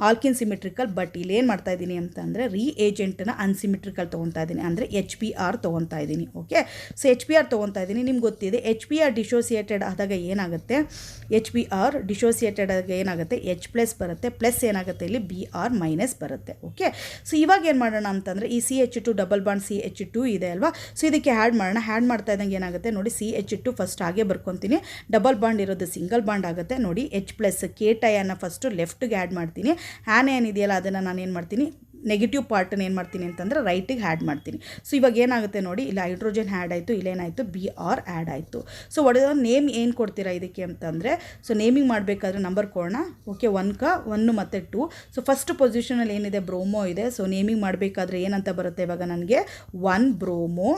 ಆಲ್ಕಿನ್ ಸಿಮಿಟ್ರಿಕಲ್. ಬಟ್ ಇಲ್ಲಿ ಏನು ಮಾಡ್ತಾ ಇದ್ದೀನಿ ಅಂತಂದರೆ ರಿಏಜೆಂಟನ್ನ ಅನ್ಸಿಮಿಟ್ರಿಕಲ್ ತೊಗೊತಾ ಇದ್ದೀನಿ, ಅಂದರೆ HBr ತೊಗೊತಾ ಇದ್ದೀನಿ. ಓಕೆ, ಸೊ HBr ತೊಗೊತಾ ಇದ್ದೀನಿ. ನಿಮ್ಗೆ ಗೊತ್ತಿದೆ HBr ಡಿಸೋಸಿಯೇಟೆಡ್ ಆದಾಗ ಏನಾಗುತ್ತೆ, HBr ಡಿಸೋಸಿಯೇಟೆಡ್ ಆದಾಗ ಏನಾಗುತ್ತೆ, H ಪ್ಲಸ್ ಬರುತ್ತೆ, ಪ್ಲಸ್ ಏನಾಗುತ್ತೆ ಇಲ್ಲಿ Br ಮೈನಸ್ ಬರುತ್ತೆ. ಓಕೆ, ಸೊ ಇವಾಗ ಏನು ಮಾಡೋಣ ಅಂತಂದರೆ ಈ CH2 ಡಬಲ್ ಬಾಂಡ್ CH2 ಇದೆ ಅಲ್ವಾ, ಸೊ ಇದಕ್ಕೆ ಆ್ಯಡ್ ಮಾಡೋಣ. ಆ್ಯಡ್ ಮಾಡ್ತಾ ಇದ್ದಂಗೆ ಏನಾಗುತ್ತೆ ನೋಡಿ, CH2 ಫಸ್ಟ್ ಹಾಗೆ ಬರ್ಕೊತೀನಿ, ಡಬಲ್ ಬಾಂಡ್ ಇರೋದು ಸಿಂಗಲ್ ಬಾಂಡ್ ಆಗುತ್ತೆ ನೋಡಿ. H ಪ್ಲಸ್ ಕೇಟಯನ್ನ ಫಸ್ಟು ಲೆಫ್ಟಿಗೆ ಆ್ಯಡ್ ಮಾಡ್ತೀನಿ. ಆ್ಯನ್ ಇದೆಯಲ್ಲ ಅದನ್ನು ನಾನು ಏನು ಮಾಡ್ತೀನಿ, ನೆಗೆಟಿವ್ ಪಾರ್ಟನ್ನು ಏನು ಮಾಡ್ತೀನಿ ಅಂತಂದರೆ ರೈಟಿಗೆ ಆ್ಯಡ್ ಮಾಡ್ತೀನಿ. ಸೊ ಇವಾಗ ಏನಾಗುತ್ತೆ ನೋಡಿ, ಇಲ್ಲಿ ಹೈಡ್ರೋಜನ್ ಆ್ಯಡ್ ಆಯಿತು, ಇಲ್ಲೇನಾಯಿತು Br ಆ್ಯಡ್ ಆಯಿತು. ಸೊ ಒಡೆದ ನೇಮ್ ಏನು ಕೊಡ್ತೀರಾ ಇದಕ್ಕೆ ಅಂತಂದರೆ, ಸೊ ನೇಮಿಂಗ್ ಮಾಡಬೇಕಾದ್ರೆ ನಂಬರ್ ಕೊಡೋಣ. ಓಕೆ, 1 ಮತ್ತು 2. ಸೊ ಫಸ್ಟ್ ಪೊಸಿಷನಲ್ಲಿ ಏನಿದೆ ಬ್ರೋಮೋ ಇದೆ. ಸೊ ನೇಮಿಂಗ್ ಮಾಡಬೇಕಾದ್ರೆ ಏನಂತ ಬರುತ್ತೆ ಇವಾಗ ನನಗೆ, 1 ಬ್ರೋಮೋ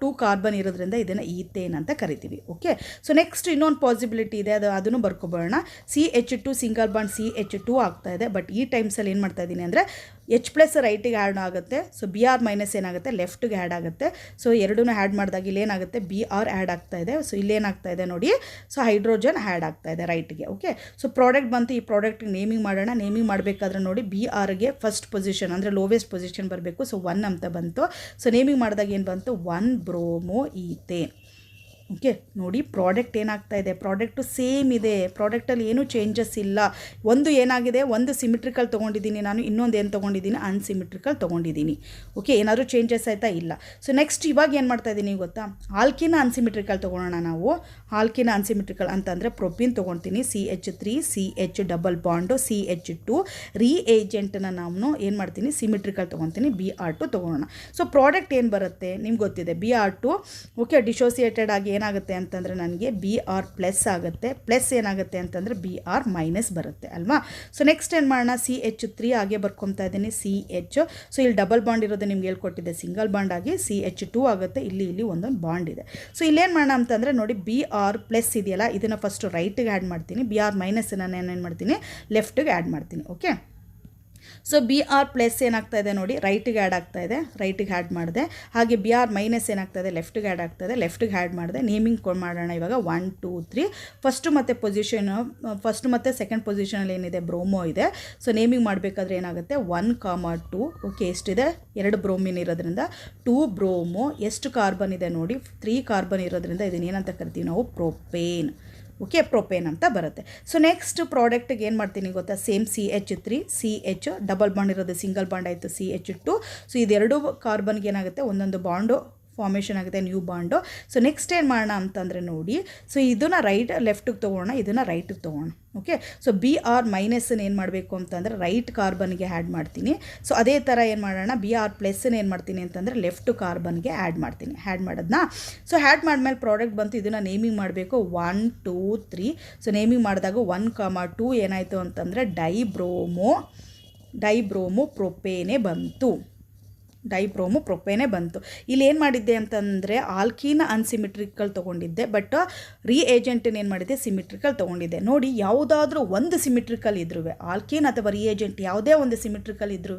2 ಕಾರ್ಬನ್ ಇರೋದ್ರಿಂದ ಇದನ್ನು ಈಥೇನ್ ಅಂತ ಕರಿತೀವಿ. ಓಕೆ, ಸೊ ನೆಕ್ಸ್ಟ್ ಇನ್ನೊಂದು ಪಾಸಿಬಿಲಿಟಿ ಇದೆ, ಅದನ್ನು ಬರ್ಕೊಬೋಣ. CH2 ಸಿಂಗಲ್ ಬಾಂಡ್ CH2 ಆಗ್ತಾ ಇದೆ. ಬಟ್ ಈ ಟೈಮ್ಸಲ್ಲಿ ಏನು ಮಾಡ್ತಾ ಇದ್ದೀನಿ ಅಂದರೆ H ಪ್ಲಸ್ ರೈಟಿಗೆ ಆ್ಯಡ್ ಆಗುತ್ತೆ. ಸೊ Br ಮೈನಸ್ ಏನಾಗುತ್ತೆ ಲೆಫ್ಟಿಗೆ ಆ್ಯಡ್ ಆಗುತ್ತೆ. ಸೊ ಎರಡೂ ಆ್ಯಡ್ ಮಾಡಿದಾಗ ಇಲ್ಲೇನಾಗುತ್ತೆ Br ಆ್ಯಡ್ ಆಗ್ತಾ ಇದೆ. ಸೊ ಇಲ್ಲೇನಾಗ್ತಾ ಇದೆ ನೋಡಿ, ಸೊ ಹೈಡ್ರೋಜನ್ ಆ್ಯಡ್ ಆಗ್ತಾ ಇದೆ ರೈಟ್ಗೆ. ಓಕೆ, ಸೊ ಪ್ರಾಡಕ್ಟ್ ಬಂತು. ಈ ಪ್ರಾಡಕ್ಟ್ಗೆ ನೇಮಿಂಗ್ ಮಾಡೋಣ. ನೇಮಿಂಗ್ ಮಾಡಬೇಕಾದ್ರೆ ನೋಡಿ Brಗೆ ಫಸ್ಟ್ ಪೊಸಿಷನ್ ಅಂದರೆ ಲೋವೆಸ್ಟ್ ಪೊಸಿಷನ್ ಬರಬೇಕು. ಸೊ 1 ಅಂತ ಬಂತು. ಸೊ ನೇಮಿಂಗ್ ಮಾಡಿದಾಗ ಏನು ಬಂತು, 1 ಬ್ರೋಮೋ ಈಥೇನ್. ಓಕೆ, ನೋಡಿ ಪ್ರಾಡಕ್ಟ್ ಏನಾಗ್ತಾ ಇದೆ, ಪ್ರಾಡಕ್ಟು ಸೇಮ್ ಇದೆ. ಪ್ರಾಡಕ್ಟಲ್ಲಿ ಏನೂ ಚೇಂಜಸ್ ಇಲ್ಲ. ಒಂದು ಏನಾಗಿದೆ, ಒಂದು ಸಿಮಿಟ್ರಿಕಲ್ ತೊಗೊಂಡಿದ್ದೀನಿ ನಾನು, ಇನ್ನೊಂದು ಏನು ತೊಗೊಂಡಿದ್ದೀನಿ, ಅನ್ಸಿಮಿಟ್ರಿಕಲ್ ತೊಗೊಂಡಿದ್ದೀನಿ. ಓಕೆ, ಏನಾದರೂ ಚೇಂಜಸ್ ಆಯಿತಾ, ಇಲ್ಲ. ಸೊ ನೆಕ್ಸ್ಟ್ ಇವಾಗ ಏನು ಮಾಡ್ತಾ ಇದ್ದೀನಿ ಗೊತ್ತಾ, ಆಲ್ಕಿನ ಅನ್ಸಿಮಿಟ್ರಿಕಲ್ ತೊಗೊಳೋಣ ನಾವು. ಆಲ್ಕಿನ ಅನ್ಸಿಮಿಟ್ರಿಕಲ್ ಅಂತಂದರೆ ಪ್ರೊಪಿನ್ ತೊಗೊಳ್ತೀನಿ, CH3 CH double bond CH2 ರಿಏಜೆಂಟನ್ನು ನಾನು ಏನು ಮಾಡ್ತೀನಿ, ಸಿಮಿಟ್ರಿಕಲ್ ತೊಗೊತೀನಿ, Br2 ತೊಗೊಳ್ಳೋಣ. ಸೊ ಪ್ರಾಡಕ್ಟ್ ಏನು ಬರುತ್ತೆ ನಿಮ್ಗೆ ಗೊತ್ತಿದೆ, Br2. ಓಕೆ, ಡಿಸೋಸಿಯೇಟೆಡ್ ಆಗಿ ಏನಾಗುತ್ತೆ ಅಂತಂದರೆ ನನಗೆ Br ಪ್ಲಸ್ ಆಗುತ್ತೆ, ಪ್ಲಸ್ ಏನಾಗುತ್ತೆ ಅಂತಂದರೆ Br ಮೈನಸ್ ಬರುತ್ತೆ ಅಲ್ವಾ. ಸೊ ನೆಕ್ಸ್ಟ್ ಏನು ಮಾಡೋಣ, CH3 ಹಾಗೆ ಬರ್ಕೊತಾ ಇದ್ದೀನಿ, CH. ಸೊ ಇಲ್ಲಿ ಡಬಲ್ ಬಾಂಡ್ ಇರೋದು ನಿಮ್ಗೆ ಹೇಳ್ಕೊಟ್ಟಿದ್ದೆ, ಸಿಂಗಲ್ ಬಾಂಡ್ ಆಗಿ CH2 ಆಗುತ್ತೆ. ಇಲ್ಲಿ ಒಂದೊಂದು ಬಾಂಡ್ ಇದೆ. ಸೊ ಇಲ್ಲೇನು ಮಾಡೋಣ ಅಂತಂದರೆ ನೋಡಿ, Br ಪ್ಲಸ್ ಇದೆಯಲ್ಲ ಇದನ್ನು ಫಸ್ಟು ರೈಟಿಗೆ ಆ್ಯಡ್ ಮಾಡ್ತೀನಿ, Br ಮೈನಸ್ ನಾನು ಏನೇನು ಮಾಡ್ತೀನಿ ಲೆಫ್ಟಿಗೆ ಆ್ಯಡ್ ಮಾಡ್ತೀನಿ. Okay, so B R plus ಏನಾಗ್ತಾ ಇದೆ ನೋಡಿ, ರೈಟಿಗೆ ಆ್ಯಡ್ ಆಗ್ತಾ ಇದೆ, ರೈಟಿಗೆ ಆ್ಯಡ್ ಮಾಡಿದೆ. ಹಾಗೆ ಬಿ ಆರ್ ಮೈನಸ್ ಏನಾಗ್ತಾ ಇದೆ, ಲೆಫ್ಟಿಗೆ ಆ್ಯಡ್ ಆಗ್ತಾ ಇದೆ, ಲೆಫ್ಟಿಗೆ ಆ್ಯಡ್ ಮಾಡಿದೆ. ನೇಮಿಂಗ್ ಮಾಡೋಣ ಇವಾಗ 1 2 3. ಫಸ್ಟು ಮತ್ತು ಸೆಕೆಂಡ್ ಪೊಸಿಷನಲ್ಲಿ ಏನಿದೆ ಬ್ರೋಮೋ ಇದೆ. ಸೊ ನೇಮಿಂಗ್ ಮಾಡಬೇಕಾದ್ರೆ ಏನಾಗುತ್ತೆ 1, 2. ಓಕೆ, ಎಷ್ಟಿದೆ 2 ಬ್ರೋಮಿನ್ ಇರೋದ್ರಿಂದ 2 ಬ್ರೋಮೋ. ಎಷ್ಟು ಕಾರ್ಬನ್ ಇದೆ ನೋಡಿ, 3 ಕಾರ್ಬನ್ ಇರೋದ್ರಿಂದ ಇದನ್ನ ಏನಂತ ಕರಿತೀವಿ ನಾವು, ಪ್ರೊಪೇನ್. ಓಕೆ, ಪ್ರೊಪೇನ್ ಅಂತ ಬರುತ್ತೆ. ಸೊ ನೆಕ್ಸ್ಟ್ ಪ್ರಾಡಕ್ಟಿಗೆ ಏನು ಮಾಡ್ತೀನಿ ಗೊತ್ತಾ, same CH3 CH double bond ಇರೋದು ಸಿಂಗಲ್ ಬಾಂಡ್ ಆಯಿತು CH2. ಸೊ ಇದೆರಡು ಕಾರ್ಬನ್ಗೆ ಏನಾಗುತ್ತೆ, ಒಂದೊಂದು ಬಾಂಡು ಫಾರ್ಮೇಷನ್ ಆಗುತ್ತೆ, ನ್ಯೂ ಬಾಂಡು. ಸೊ ನೆಕ್ಸ್ಟ್ ಏನು ಮಾಡೋಣ ಅಂತಂದರೆ ನೋಡಿ, ಸೊ ಇದನ್ನು ಲೆಫ್ಟಿಗೆ ತೊಗೊಳ್ಳೋಣ, ಇದನ್ನು ರೈಟಿಗೆ ತೊಗೊಳ್ಳೋಣ. ಓಕೆ, ಸೊ ಬಿ ಆರ್ ಮೈನಸ್ಸನ್ನು ಏನು ಮಾಡಬೇಕು ಅಂತಂದರೆ ರೈಟ್ ಕಾರ್ಬನ್ಗೆ ಆ್ಯಡ್ ಮಾಡ್ತೀನಿ. ಸೊ ಅದೇ ಥರ ಏನು ಮಾಡೋಣ, ಬಿ ಆರ್ ಪ್ಲಸ್ಸನ್ನು ಏನು ಮಾಡ್ತೀನಿ ಅಂತಂದರೆ ಲೆಫ್ಟ್ ಕಾರ್ಬನ್ಗೆ ಆ್ಯಡ್ ಮಾಡ್ತೀನಿ. ಆ್ಯಡ್ ಮಾಡೋದನ್ನ ಸೊ ಆ್ಯಡ್ ಮಾಡಿದ್ಮೇಲೆ ಪ್ರಾಡಕ್ಟ್ ಬಂತು, ಇದನ್ನು ನೇಮಿಂಗ್ ಮಾಡಬೇಕು 1 2 3. ಸೊ ನೇಮಿಂಗ್ ಮಾಡಿದಾಗ 1, 2 ಏನಾಯಿತು ಅಂತಂದರೆ ಡೈಬ್ರೋಮೋ ಪ್ರೊಪೇನೇ ಬಂತು. ಬಂತು. ಇಲ್ಲಿ ಏನು ಮಾಡಿದ್ದೆ ಅಂತಂದರೆ ಆಲ್ಕೀನ್ ಅನ್ಸಿಮಿಟ್ರಿಕಲ್ ತೊಗೊಂಡಿದ್ದೆ, ಬಟ್ ರಿಏಜೆಂಟನ್ನು ಏನು ಮಾಡಿದ್ದೆ, ಸಿಮಿಟ್ರಿಕಲ್ ತೊಗೊಂಡಿದ್ದೆ. ನೋಡಿ, ಯಾವುದಾದ್ರೂ ಒಂದು ಸಿಮಿಟ್ರಿಕಲ್ ಇದ್ರೂ, ಆಲ್ಕೀನ್ ಅಥವಾ ರಿಏಜೆಂಟ್ ಯಾವುದೇ ಒಂದು ಸಿಮಿಟ್ರಿಕಲ್ ಇದ್ರೂ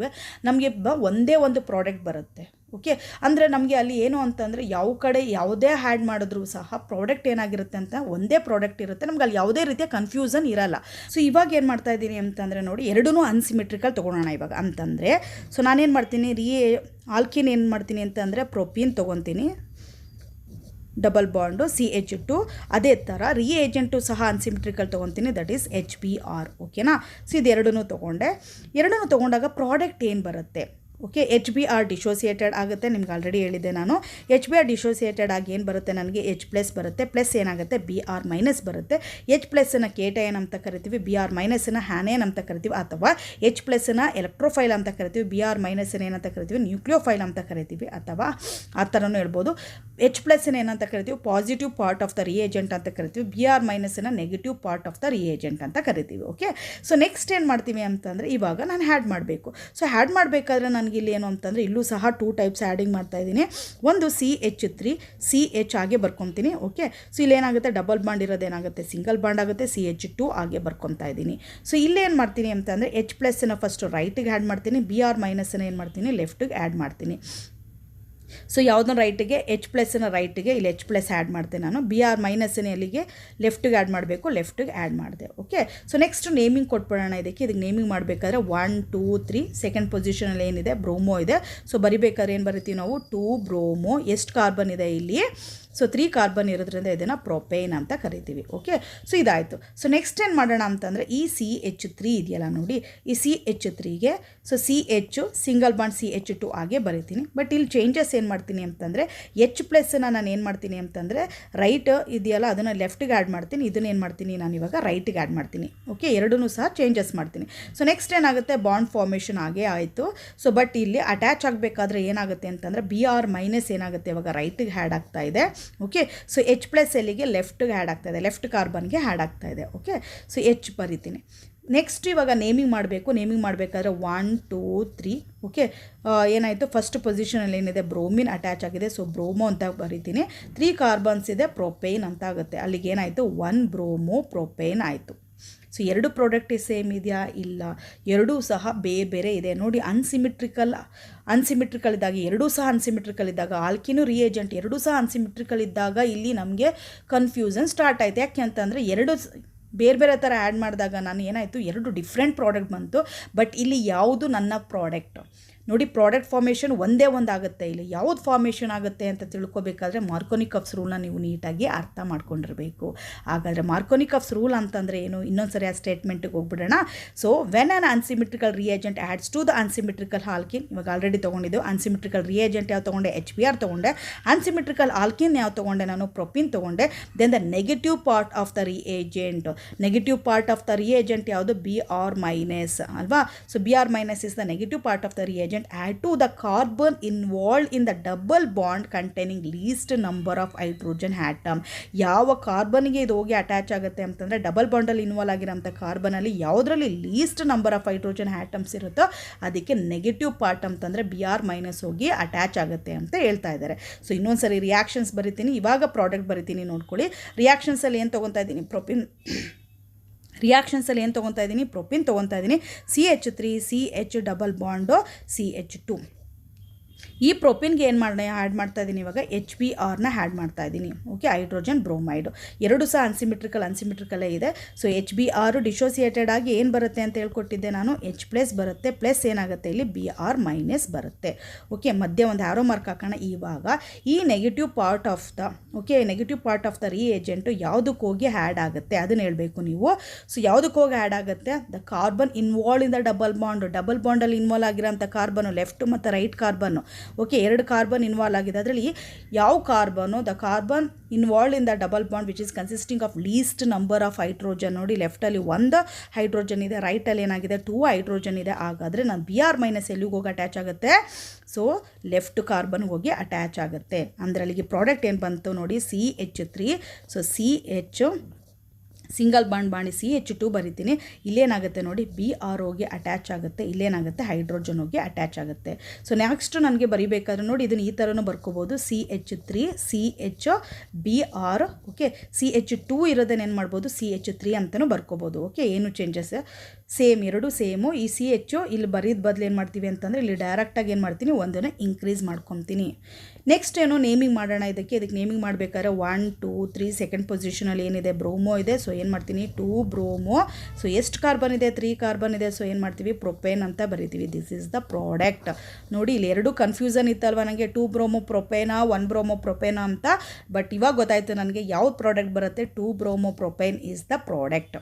ನಮಗೆ ಒಂದೇ ಒಂದು ಪ್ರಾಡಕ್ಟ್ ಬರುತ್ತೆ. ಓಕೆ, ಅಂದರೆ ನಮಗೆ ಅಲ್ಲಿ ಏನು ಅಂತಂದರೆ ಯಾವ ಕಡೆ ಯಾವುದೇ ಆ್ಯಡ್ ಮಾಡಿದ್ರೂ ಸಹ ಪ್ರಾಡಕ್ಟ್ ಏನಾಗಿರುತ್ತೆ ಅಂತ ಒಂದೇ ಪ್ರಾಡಕ್ಟ್ ಇರುತ್ತೆ. ನಮ್ಗೆ ಅಲ್ಲಿ ಯಾವುದೇ ರೀತಿಯ ಕನ್ಫ್ಯೂಷನ್ ಇರಲ್ಲ. ಸೊ ಇವಾಗ ಏನು ಮಾಡ್ತಾ ಇದ್ದೀನಿ ಅಂತಂದರೆ ನೋಡಿ, ಎರಡೂ ಅನ್ಸಿಮಿಟ್ರಿಕಲ್ ತೊಗೊಳೋಣ ಇವಾಗ ಅಂತಂದರೆ. ಸೊ ನಾನೇನು ಮಾಡ್ತೀನಿ, ಆಲ್ಕಿನ್ ಏನು ಮಾಡ್ತೀನಿ ಅಂತಂದರೆ ಪ್ರೊಪೀನ್ ತೊಗೊತೀನಿ, ಡಬಲ್ ಬಾಂಡು CH2. ಅದೇ ಥರ ರಿಏಜೆಂಟು ಸಹ ಅನ್ಸಿಮಿಟ್ರಿಕಲ್ ತೊಗೊತೀನಿ, ದಟ್ ಈಸ್ HBr. ಓಕೆನಾ. ಸೊ ಇದೆರಡೂ ತೊಗೊಂಡಾಗ ಪ್ರಾಡಕ್ಟ್ ಏನು ಬರುತ್ತೆ, ಓಕೆ, HBr ಡಿಸೋಸಿಯೇಟೆಡ್ ಆಗುತ್ತೆ. ನಿಮ್ಗೆ ಆಲ್ರೆಡಿ ಹೇಳಿದ್ದೆ ನಾನು, HBr ಡಿಸೋಸಿಯೇಟೆಡ್ ಆಗಿ ಏನು ಬರುತ್ತೆ ನನಗೆ, H+ ಬರುತ್ತೆ. ಪ್ಲಸ್ ಏನಾಗುತ್ತೆ, Br- ಬರುತ್ತೆ. H+ನ ಕೇಟಯನ್ ಅಂತ ಕರಿತೀವಿ, Br- ನ ಹ್ಯಾನೇನ್ ಅಂತ ಕರಿತೀವಿ, ಅಥವಾ H+ನ ಎಲೆಕ್ಟ್ರೋಫೈಲ್ ಅಂತ ಕರಿತೀವಿ, Br- ಏನಂತ ಕರಿತೀವಿ, ನ್ಯೂಕ್ಲಿಯೋಫೈಲ್ ಅಂತ ಕರಿತೀವಿ, ಅಥವಾ ಆ ಥರನೂ ಹೇಳ್ಬೋದು. H+ನ ಏನಂತ ಕರಿತೀವಿ, positive part of the reagent ಅಂತ ಕರಿತೀವಿ, Br- ನ negative part of the reagent ಅಂತ ಕರಿತೀವಿ. ಓಕೆ, ಸೊ ನೆಕ್ಸ್ಟ್ ಏನು ಮಾಡ್ತೀವಿ ಅಂತಂದರೆ ಇವಾಗ ನಾನು ಆ್ಯಡ್ ಮಾಡಬೇಕು. ಸೊ ಆ್ಯಡ್ ಮಾಡಬೇಕಾದ್ರೆ ನನಗೆ ಇಲ್ಲಿ ಏನು ಅಂತಂದರೆ ಇಲ್ಲೂ ಸಹ 2 ಟೈಪ್ಸ್ ಆ್ಯಡಿಂಗ್ ಮಾಡ್ತಾ ಇದ್ದೀನಿ. ಒಂದು CH3 CH ಆಗಿ ಬರ್ಕೊತೀನಿ. ಓಕೆ, ಸೊ ಇಲ್ಲೇನಾಗುತ್ತೆ, ಡಬಲ್ ಬಾಂಡ್ ಇರೋದೇನಾಗುತ್ತೆ, ಸಿಂಗಲ್ ಬಾಂಡ್ ಆಗುತ್ತೆ, CH2 ಆಗಿ ಬರ್ಕೊತಾ ಇದ್ದೀನಿ. ಸೊ ಇಲ್ಲೇನು ಮಾಡ್ತೀನಿ ಅಂತಂದರೆ H+ನ ಫಸ್ಟು ರೈಟಿಗೆ ಆ್ಯಡ್ ಮಾಡ್ತೀನಿ, Br- ಏನು ಮಾಡ್ತೀನಿ, ಲೆಫ್ಟಿಗೆ ಆ್ಯಡ್ ಮಾಡ್ತೀನಿ. ಸೊ ಯಾವುದನ್ನ ರೈಟಿಗೆ, H+ನ ರೈಟಿಗೆ ಇಲ್ಲಿ H+ ಆ್ಯಡ್ ಮಾಡ್ತೇನೆ ನಾನು, Br- ಅಲ್ಲಿಗೆ ಲೆಫ್ಟಿಗೆ ಆ್ಯಡ್ ಮಾಡಬೇಕು, ಲೆಫ್ಟಿಗೆ ಆ್ಯಡ್ ಮಾಡಿದೆ. ಓಕೆ, ಸೊ ನೆಕ್ಸ್ಟ್ ನೇಮಿಂಗ್ ಕೊಟ್ಬಿಡೋಣ ಇದಕ್ಕೆ ನೇಮಿಂಗ್ ಮಾಡಬೇಕಾದ್ರೆ 1 2 3. ಸೆಕೆಂಡ್ ಪೊಸಿಷನಲ್ಲಿ ಏನಿದೆ, ಬ್ರೋಮೋ ಇದೆ. ಸೊ ಬರಿಬೇಕಾದ್ರೆ ಏನು ಬರಿತೀವಿ ನಾವು, 2 ಬ್ರೋಮೋ. ಎಷ್ಟು ಕಾರ್ಬನ್ ಇದೆ ಇಲ್ಲಿ, ಸೊ 3 ಕಾರ್ಬನ್ ಇರೋದ್ರಿಂದ ಇದನ್ನು ಪ್ರೊಪೇನ್ ಅಂತ ಕರಿತೀವಿ. ಓಕೆ, ಸೊ ಇದಾಯಿತು. ಸೊ ನೆಕ್ಸ್ಟ್ ಏನು ಮಾಡೋಣ ಅಂತಂದರೆ ಈ CH3 ಇದೆಯಲ್ಲ ನೋಡಿ, ಈ CH3ಗೆ so CH single bond CH2 ಆಗೇ ಬರಿತೀನಿ. ಬಟ್ ಇಲ್ಲಿ ಚೇಂಜಸ್ ಏನು ಮಾಡ್ತೀನಿ ಅಂತಂದರೆ H+ನ ನಾನು ಏನು ಮಾಡ್ತೀನಿ ಅಂತಂದರೆ ರೈಟ್ ಇದೆಯಲ್ಲ ಅದನ್ನು ಲೆಫ್ಟಿಗೆ ಆ್ಯಡ್ ಮಾಡ್ತೀನಿ, ಇದನ್ನ ಏನು ಮಾಡ್ತೀನಿ ನಾನು ಇವಾಗ ರೈಟಿಗೆ ಆ್ಯಡ್ ಮಾಡ್ತೀನಿ. ಓಕೆ, ಎರಡೂ ಸಹ ಚೇಂಜಸ್ ಮಾಡ್ತೀನಿ. ಸೊ ನೆಕ್ಸ್ಟ್ ಏನಾಗುತ್ತೆ, ಬಾಂಡ್ ಫಾರ್ಮೇಷನ್ ಆಗೇ ಆಯಿತು. ಸೊ ಬಟ್ ಇಲ್ಲಿ ಅಟ್ಯಾಚ್ ಆಗಬೇಕಾದ್ರೆ ಏನಾಗುತ್ತೆ ಅಂತಂದರೆ Br- ಏನಾಗುತ್ತೆ ಇವಾಗ ರೈಟಿಗೆ ಆ್ಯಡ್ ಆಗ್ತಾ ಇದೆ. ಓಕೆ, ಸೊ H+ ಎಲ್ಲಿಗೆ ಲೆಫ್ಟಿಗೆ ಆ್ಯಡ್ ಆಗ್ತಾ ಇದೆ, ಲೆಫ್ಟ್ ಕಾರ್ಬನ್ಗೆ ಆ್ಯಡ್ ಆಗ್ತಾ ಇದೆ. ಓಕೆ, ಸೊ H ಬರಿತೀನಿ. ನೆಕ್ಸ್ಟ್ ಇವಾಗ ನೇಮಿಂಗ್ ಮಾಡಬೇಕು. ನೇಮಿಂಗ್ ಮಾಡಬೇಕಾದ್ರೆ 1 2 3. ಓಕೆ, ಏನಾಯಿತು, ಫಸ್ಟ್ ಪೊಸಿಷನಲ್ಲಿ ಏನಿದೆ ಬ್ರೋಮಿನ್ ಅಟ್ಯಾಚ್ ಆಗಿದೆ, ಸೊ ಬ್ರೋಮೋ ಅಂತ ಬರಿತೀನಿ. 3 ಕಾರ್ಬನ್ಸ್ ಇದೆ, ಪ್ರೊಪೇನ್ ಅಂತ ಆಗುತ್ತೆ. ಅಲ್ಲಿಗೆ ಏನಾಯಿತು, 1 ಬ್ರೋಮೋ ಪ್ರೊಪೇನ್ ಆಯಿತು. ಸೊ ಎರಡು ಪ್ರಾಡಕ್ಟ್ ಸೇಮ್ ಇದೆಯಾ, ಇಲ್ಲ, ಎರಡೂ ಸಹ ಬೇರೆ ಬೇರೆ ಇದೆ. ನೋಡಿ, ಅನ್ಸಿಮಿಟ್ರಿಕಲ್ ಇದ್ದಾಗ, ಎರಡೂ ಸಹ ಅನ್ಸಿಮಿಟ್ರಿಕಲ್ ಇದ್ದಾಗ, ಆಲ್ಕಿನು ರಿಯೇಜೆಂಟ್ ಎರಡೂ ಸಹ ಅನ್ಸಿಮಿಟ್ರಿಕಲ್ ಇದ್ದಾಗ ಇಲ್ಲಿ ನಮಗೆ ಕನ್ಫ್ಯೂಷನ್ ಸ್ಟಾರ್ಟ್ ಆಯಿತು. ಯಾಕೆ ಅಂತಂದರೆ ಎರಡು ಬೇರೆ ಬೇರೆ ಥರ ಆ್ಯಡ್ ಮಾಡಿದಾಗ ನಾನು ಏನಾಯಿತು, ಎರಡು ಡಿಫ್ರೆಂಟ್ ಪ್ರಾಡಕ್ಟ್ ಬಂತು. ಬಟ್ ಇಲ್ಲಿ ಯಾವುದು ನನ್ನ ಪ್ರಾಡಕ್ಟ್ ನೋಡಿ, ಪ್ರಾಡಕ್ಟ್ ಫಾರ್ಮೇಷನ್ ಒಂದೇ ಆಗುತ್ತೆ. ಇಲ್ಲಿ ಯಾವುದು ಫಾರ್ಮೇಷನ್ ಆಗುತ್ತೆ ಅಂತ ತಿಳ್ಕೊಬೇಕಾದ್ರೆ ಮಾರ್ಕೋನಿಕಫ್ಸ್ ರೂಲ್ನ ನೀವು ನೀಟಾಗಿ ಅರ್ಥ ಮಾಡ್ಕೊಂಡಿರಬೇಕು. ಹಾಗಾದರೆ ಮಾರ್ಕೋನಿಕಫ್ಸ್ ರೂಲ್ ಅಂತಂದರೆ ಏನು, ಇನ್ನೊಂದು ಸರಿ ಆ ಸ್ಟೇಟ್ಮೆಂಟಿಗೆ ಹೋಗ್ಬಿಡೋಣ. So when an unsymmetrical reagent adds to the unsymmetrical alkene, ಇವಾಗ ಆಲ್ರೆಡಿ ತೊಗೊಂಡಿದ್ದು ಅನ್ಸಿಮಿಟ್ರಿಕಲ್ ರಿಯೇಜೆಂಟ್ ಯಾವ ತೊಗೊಂಡೆ, HBr ತೊಗೊಂಡೆ. ಅನ್ಸಿಮಿಟ್ರಿಕಲ್ ಆಲ್ಕಿನ್ ಯಾವ ತೊಗೊಂಡೆ ನಾನು, ಪ್ರೊಪಿನ್ ತೊಗೊಂಡೆ. Then the negative part of the reagent, negative part of the reagent ಯಾವುದು, Br- ಅಲ್ವಾ. So Br- is the negative part of the reagent. Add to the carbon involved in the double bond containing least number of hydrogen atom. ಯಾವ ಕಾರ್ಬನ್ಗೆ ಇದು ಹೋಗಿ attach ಆಗುತ್ತೆ ಅಂತಂದರೆ double ಬಾಂಡಲ್ಲಿ involve ಆಗಿರೋಂಥ ಕಾರ್ಬನಲ್ಲಿ ಯಾವುದರಲ್ಲಿ list number of hydrogen atoms ಇರುತ್ತೋ ಅದಕ್ಕೆ ನೆಗೆಟಿವ್ ಪಾರ್ಟ್ ಅಂತಂದರೆ Br- ಹೋಗಿ ಅಟ್ಯಾಚ್ ಆಗುತ್ತೆ ಅಂತ ಹೇಳ್ತಾ ಇದ್ದಾರೆ. ಸೊ ಇನ್ನೊಂದು ಸರಿ ರಿಯಾಕ್ಷನ್ಸ್ ಬರಿತೀನಿ, ಇವಾಗ ಪ್ರಾಡಕ್ಟ್ ಬರಿತೀನಿ ನೋಡ್ಕೊಳ್ಳಿ. ರಿಯಾಕ್ಷನ್ಸಲ್ಲಿ ಏನು ತೊಗೊತಾ ಇದ್ದೀನಿ, ಪ್ರೊಪಿನ್ ರಿಯಾಕ್ಷನ್ಸಲ್ಲಿ ಏನು ತೊಗೊತಾ ಇದ್ದೀನಿ, ಪ್ರೊಪಿನ್ ತೊಗೊತಾ ಇದ್ದೀನಿ. CH3 CH double bond CH2. ಈ ಪ್ರೊಪಿನ್ಗೆ ಏನು ಆ್ಯಡ್ ಮಾಡ್ತಾ ಇದ್ದೀನಿ ಇವಾಗ HBrನ ಆ್ಯಡ್ ಮಾಡ್ತಾ ಇದ್ದೀನಿ. ಓಕೆ, ಹೈಡ್ರೋಜನ್ ಬ್ರೋಮೈಡು ಎರಡು ಸಹ ಅನ್ಸಿಮೆಟ್ರಿಕಲ್ಲೇ ಇದೆ. ಸೊ HBr ಡಿಸೋಸಿಯೇಟೆಡ್ ಆಗಿ ಏನು ಬರುತ್ತೆ ಅಂತ ಹೇಳ್ಕೊಟ್ಟಿದ್ದೆ ನಾನು, H+ ಬರುತ್ತೆ, ಪ್ಲಸ್ ಏನಾಗುತ್ತೆ ಇಲ್ಲಿ Br- ಬರುತ್ತೆ. ಓಕೆ, ಮಧ್ಯೆ ಒಂದು ಆರೋ ಮಾರ್ಕ್ ಹಾಕೋಣ. ಇವಾಗ ಈ ನೆಗೆಟಿವ್ ಪಾರ್ಟ್ ಆಫ್ ದ ರಿಏಜೆಂಟು ಯಾವುದಕ್ಕೆ ಹೋಗಿ ಆ್ಯಡ್ ಆಗುತ್ತೆ ಅದನ್ನು ಹೇಳಬೇಕು ನೀವು. ಸೊ ಯಾವುದಕ್ಕೆ ಹೋಗಿ ಆ್ಯಡ್ ಆಗುತ್ತೆ, the carbon involve in the double ಬಾಂಡಲ್ಲಿ ಇನ್ವಾಲ್ವ್ ಆಗಿರೋಂಥ ಕಾರ್ಬನ್ನು ಲೆಫ್ಟ್ ಮತ್ತು right carbon. Okay, 2 carbon involve ಆಗಿದೆ. ಅದರಲ್ಲಿ ಯಾವ carbon, the carbon involve in the double bond which is consisting of least number of hydrogen. ನೋಡಿ, ಲೆಫ್ಟಲ್ಲಿ 1 hydrogen ಇದೆ, ರೈಟಲ್ಲಿ ಏನಾಗಿದೆ 2 ಹೈಡ್ರೋಜನ್ ಇದೆ. ಹಾಗಾದರೆ ನಾನು Br- ಎಲ್ಲಿಗೆ ಹೋಗಿ ಅಟ್ಯಾಚ್ ಆಗುತ್ತೆ, ಸೊ ಲೆಫ್ಟ್ ಕಾರ್ಬನ್ಗೆ ಹೋಗಿ ಅಟ್ಯಾಚ್ ಆಗುತ್ತೆ. ಅಂದರೆ ಅಲ್ಲಿಗೆ ಪ್ರಾಡಕ್ಟ್ ಏನು ಬಂತು ನೋಡಿ, CH3. So CH single bond ಮಾಡಿ CH2 ಬರಿತೀನಿ. ಇಲ್ಲೇನಾಗುತ್ತೆ ನೋಡಿ, Br ಹೋಗಿ ಅಟ್ಯಾಚ್ ಆಗುತ್ತೆ, ಇಲ್ಲೇನಾಗುತ್ತೆ ಹೈಡ್ರೋಜನ್ ಹೋಗಿ ಅಟ್ಯಾಚ್ ಆಗುತ್ತೆ. ಸೊ ನೆಕ್ಸ್ಟ್ ನನಗೆ ಬರಿಬೇಕಾದ್ರೆ ನೋಡಿ, ಇದನ್ನು ಈ ಥರನೂ ಬರ್ಕೋಬೋದು, CH3 CH Br. Okay, CH2 ಇರೋದನ್ನ ಏನು ಮಾಡ್ಬೋದು, CH3 ಅಂತಲೂ ಬರ್ಕೋಬೋದು. ಓಕೆ, ಏನು ಚೇಂಜಸ್, ಸೇಮ್, ಎರಡು ಸೇಮು. ಈ CH ಇಲ್ಲಿ ಬರೀದ ಬದಲು ಏನು ಮಾಡ್ತೀವಿ ಅಂತಂದರೆ ಇಲ್ಲಿ ಡೈರೆಕ್ಟಾಗಿ ಏನು ಮಾಡ್ತೀನಿ, ಒಂದನ್ನು ಇನ್ಕ್ರೀಸ್ ಮಾಡ್ಕೊತೀನಿ. ನೆಕ್ಸ್ಟ್ ಏನು ನೇಮಿಂಗ್ ಮಾಡೋಣ. ಇದಕ್ಕೆ ನೇಮಿಂಗ್ ಮಾಡಬೇಕಾದ್ರೆ 1 2 3 ಸೆಕೆಂಡ್ ಪೊಸಿಷನಲ್ಲಿ ಏನಿದೆ, ಬ್ರೋಮೋ ಇದೆ. ಸೊ ಏನು ಮಾಡ್ತೀನಿ, 2 ಬ್ರೋಮೋ. ಸೊ ಎಷ್ಟು ಕಾರ್ಬನ್ ಇದೆ, 3 ಕಾರ್ಬನ್ ಇದೆ. ಸೊ ಏನು ಮಾಡ್ತೀವಿ, ಪ್ರೊಪೇನ್ ಅಂತ ಬರಿತೀವಿ. This is the product. ನೋಡಿ, ಇಲ್ಲಿ ಎರಡು ಕನ್ಫ್ಯೂಸನ್ ಇತ್ತಲ್ವ ನನಗೆ, 2 ಬ್ರೋಮೋ ಪ್ರೊಪೇನಾ 1 ಬ್ರೋಮೋ ಪ್ರೊಪೇನಾ ಅಂತ. ಬಟ್ ಇವಾಗ ಗೊತ್ತಾಯಿತು ನನಗೆ ಯಾವ್ದು ಪ್ರಾಡಕ್ಟ್ ಬರುತ್ತೆ, 2 bromo propane is the product.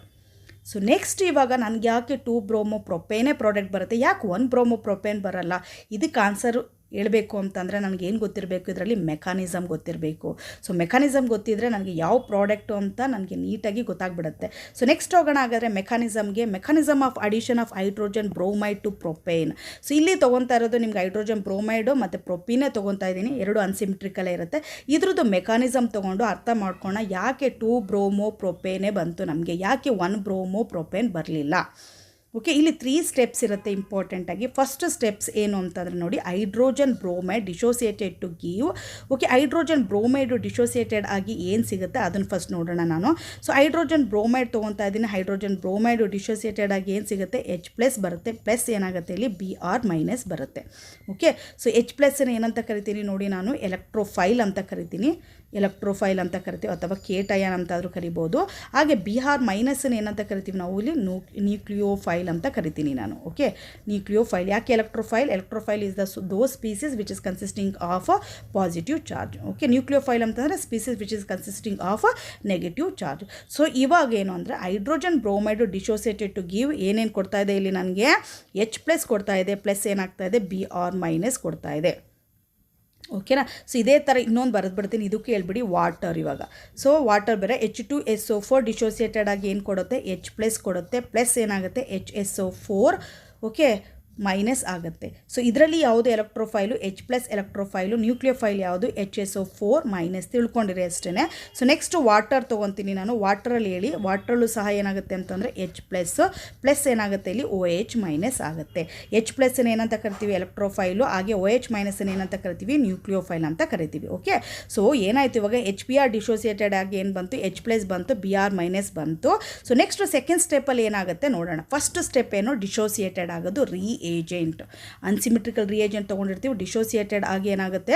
So next ಇವಾಗ ನನಗೆ ಯಾಕೆ 2 ಬ್ರೋಮೋ ಪ್ರೊಪೇನೇ ಪ್ರಾಡಕ್ಟ್ ಬರುತ್ತೆ, ಯಾಕೆ 1 ಬ್ರೋಮೋ ಪ್ರೊಪೇನ್ ಬರಲ್ಲ, ಇದಕ್ಕೆ ಆನ್ಸರು ಹೇಳಬೇಕು ಅಂತಂದರೆ ನನಗೇನು ಗೊತ್ತಿರಬೇಕು, ಇದರಲ್ಲಿ ಮೆಕ್ಯಾನಿಸಮ್ ಗೊತ್ತಿರಬೇಕು. ಸೊ ಮೆಕ್ಯಾನಿಸಮ್ ಗೊತ್ತಿದ್ದರೆ ನನಗೆ ಯಾವ ಪ್ರಾಡಕ್ಟು ಅಂತ ನನಗೆ ನೀಟಾಗಿ ಗೊತ್ತಾಗ್ಬಿಡುತ್ತೆ. ಸೊ ನೆಕ್ಸ್ಟ್ ಹೋಗೋಣ ಹಾಗಾದರೆ mechanism of addition of hydrogen bromide to propane. So ಇಲ್ಲಿ ತೊಗೊತಾ ಇರೋದು ನಿಮ್ಗೆ ಹೈಡ್ರೋಜನ್ ಬ್ರೋಮೈಡು ಮತ್ತು ಪ್ರೊಪೀನೇ ತೊಗೊತಾ ಇದ್ದೀನಿ, ಎರಡು ಅನ್ಸಿಮೆಟ್ರಿಕಲ್ಲೇ ಇರುತ್ತೆ. ಇದ್ರದ್ದು ಮೆಕ್ಯಾನಿಸಮ್ ತೊಗೊಂಡು ಅರ್ಥ ಮಾಡ್ಕೋಣ, ಯಾಕೆ 2 ಬ್ರೋಮೋ ಪ್ರೊಪೇನೇ ಬಂತು ನಮಗೆ, ಯಾಕೆ 1 ಬ್ರೋಮೋ ಪ್ರೊಪೇನ್ ಬರಲಿಲ್ಲ. ಓಕೆ, ಇಲ್ಲಿ 3 ಸ್ಟೆಪ್ಸ್ ಇರುತ್ತೆ ಇಂಪಾರ್ಟೆಂಟಾಗಿ. ಫಸ್ಟ್ ಸ್ಟೆಪ್ಸ್ ಏನು ಅಂತಂದರೆ ನೋಡಿ, hydrogen bromide dissociated to give. Okay, hydrogen bromide dissociated ಆಗಿ ಏನು ಸಿಗುತ್ತೆ ಅದನ್ನು ಫಸ್ಟ್ ನೋಡೋಣ ನಾನು. ಸೊ ಹೈಡ್ರೋಜನ್ ಬ್ರೋಮೈಡ್ ತೊಗೊತಾ ಇದ್ದೀನಿ, ಹೈಡ್ರೋಜನ್ ಬ್ರೋಮೈಡು ಡಿಸೋಸಿಯೇಟೆಡ್ ಆಗಿ ಏನು ಸಿಗುತ್ತೆ, H+ ಬರುತ್ತೆ, ಪ್ಲಸ್ ಏನಾಗುತ್ತೆ ಇಲ್ಲಿ Br- ಬರುತ್ತೆ. ಓಕೆ, ಸೊ H+ ಏನಂತ ಕರಿತೀನಿ ನೋಡಿ, ನಾನು ಎಲೆಕ್ಟ್ರೋಫೈಲ್ ಅಂತ ಕರಿತೀನಿ, ಅಥವಾ ಕೇಟಯನ್ ಅಂತಾದರೂ ಕರಿಬೋದು. ಹಾಗೆ Br- ಏನಂತ ಕರಿತೀವಿ ನಾವು ಇಲ್ಲಿ, ನ್ಯೂಕ್ಲಿಯೋಫೈಲ್ ಅಂತ ಕರಿತೀನಿ ನಾನು. Okay, nucleophile. ಯಾಕೆ electrophile is those species which is consisting of positive charge. Okay, nucleophile ಅಂತಂದರೆ species which is consisting of negative charge. So ಇವಾಗ ಏನು ಅಂದರೆ hydrogen bromide dissociated to give ಏನೇನು ಕೊಡ್ತಾ ಇದೆ ಇಲ್ಲಿ ನನಗೆ, H+ ಕೊಡ್ತಾ ಇದೆ, ಪ್ಲಸ್ ಏನಾಗ್ತಾ ಇದೆ Br- ಕೊಡ್ತಾ ಇದೆ. ಓಕೆನಾ. ಸೊ ಇದೇ ಥರ ಇನ್ನೊಂದು ಬರೆದ್ಬಿಡ್ತೀನಿ, ಇದಕ್ಕೆ ಹೇಳ್ಬಿಡಿ ವಾಟರ್. ಇವಾಗ ಸೊ ವಾಟರ್ ಬೇರೆ, H2SO4 ಡಿಸೋಸಿಯೇಟೆಡ್ ಆಗಿ ಏನು ಕೊಡುತ್ತೆ, H+ ಕೊಡುತ್ತೆ, ಪ್ಲಸ್ ಏನಾಗುತ್ತೆ HSO4. ಓಕೆ, ಮೈನಸ್ ಆಗುತ್ತೆ. ಸೊ ಇದರಲ್ಲಿ ಯಾವುದು ಎಲೆಕ್ಟ್ರೋಫೈಲು, H+ ಎಲೆಕ್ಟ್ರೋಫೈಲು, ನ್ಯೂಕ್ಲಿಯೋಫೈಲ್ ಯಾವುದು HSO4- ತಿಳ್ಕೊಂಡಿರಿ ಅಷ್ಟೇ. ಸೊ ನೆಕ್ಸ್ಟ್ ವಾಟರ್ ತೊಗೊತೀನಿ ನಾನು. ವಾಟರಲ್ಲಿ ಹೇಳಿ, ವಾಟ್ರಲ್ಲೂ ಸಹ ಏನಾಗುತ್ತೆ ಅಂತಂದರೆ H+ ಪ್ಲಸ್ ಏನಾಗುತ್ತೆ ಇಲ್ಲಿ OH- ಆಗುತ್ತೆ. H+ ಏನಂತ ಕರಿತೀವಿ ಎಲೆಕ್ಟ್ರೋಫೈಲು, ಹಾಗೆ OH- ಏನಂತ ಕರಿತೀವಿ ನ್ಯೂಕ್ಲಿಯೋಫೈಲ್ ಅಂತ ಕರಿತೀವಿ. ಓಕೆ, ಸೊ ಏನಾಯಿತು ಇವಾಗ HBr ಡಿಸೋಸಿಯೇಟೆಡ್ ಆಗಿ ಏನು ಬಂತು, H+ ಬಂತು, Br- ಬಂತು. ಸೊ ನೆಕ್ಸ್ಟ್ ಸೆಕೆಂಡ್ ಸ್ಟೆಪ್ಪಲ್ಲಿ ಏನಾಗುತ್ತೆ ನೋಡೋಣ. ಫಸ್ಟ್ ಸ್ಟೆಪ್ ಏನು, ಡಿಸೋಸಿಯೇಟೆಡ್ ಆಗೋದು ರಿಏಜೆಂಟ್, ಅನ್ಸಿಮೆಟ್ರಿಕಲ್ ರಿಏಜೆಂಟ್ ತೊಗೊಂಡಿರ್ತೀವಿ, ಡಿಸೋಸಿಯೇಟೆಡ್ ಆಗಿ ಏನಾಗುತ್ತೆ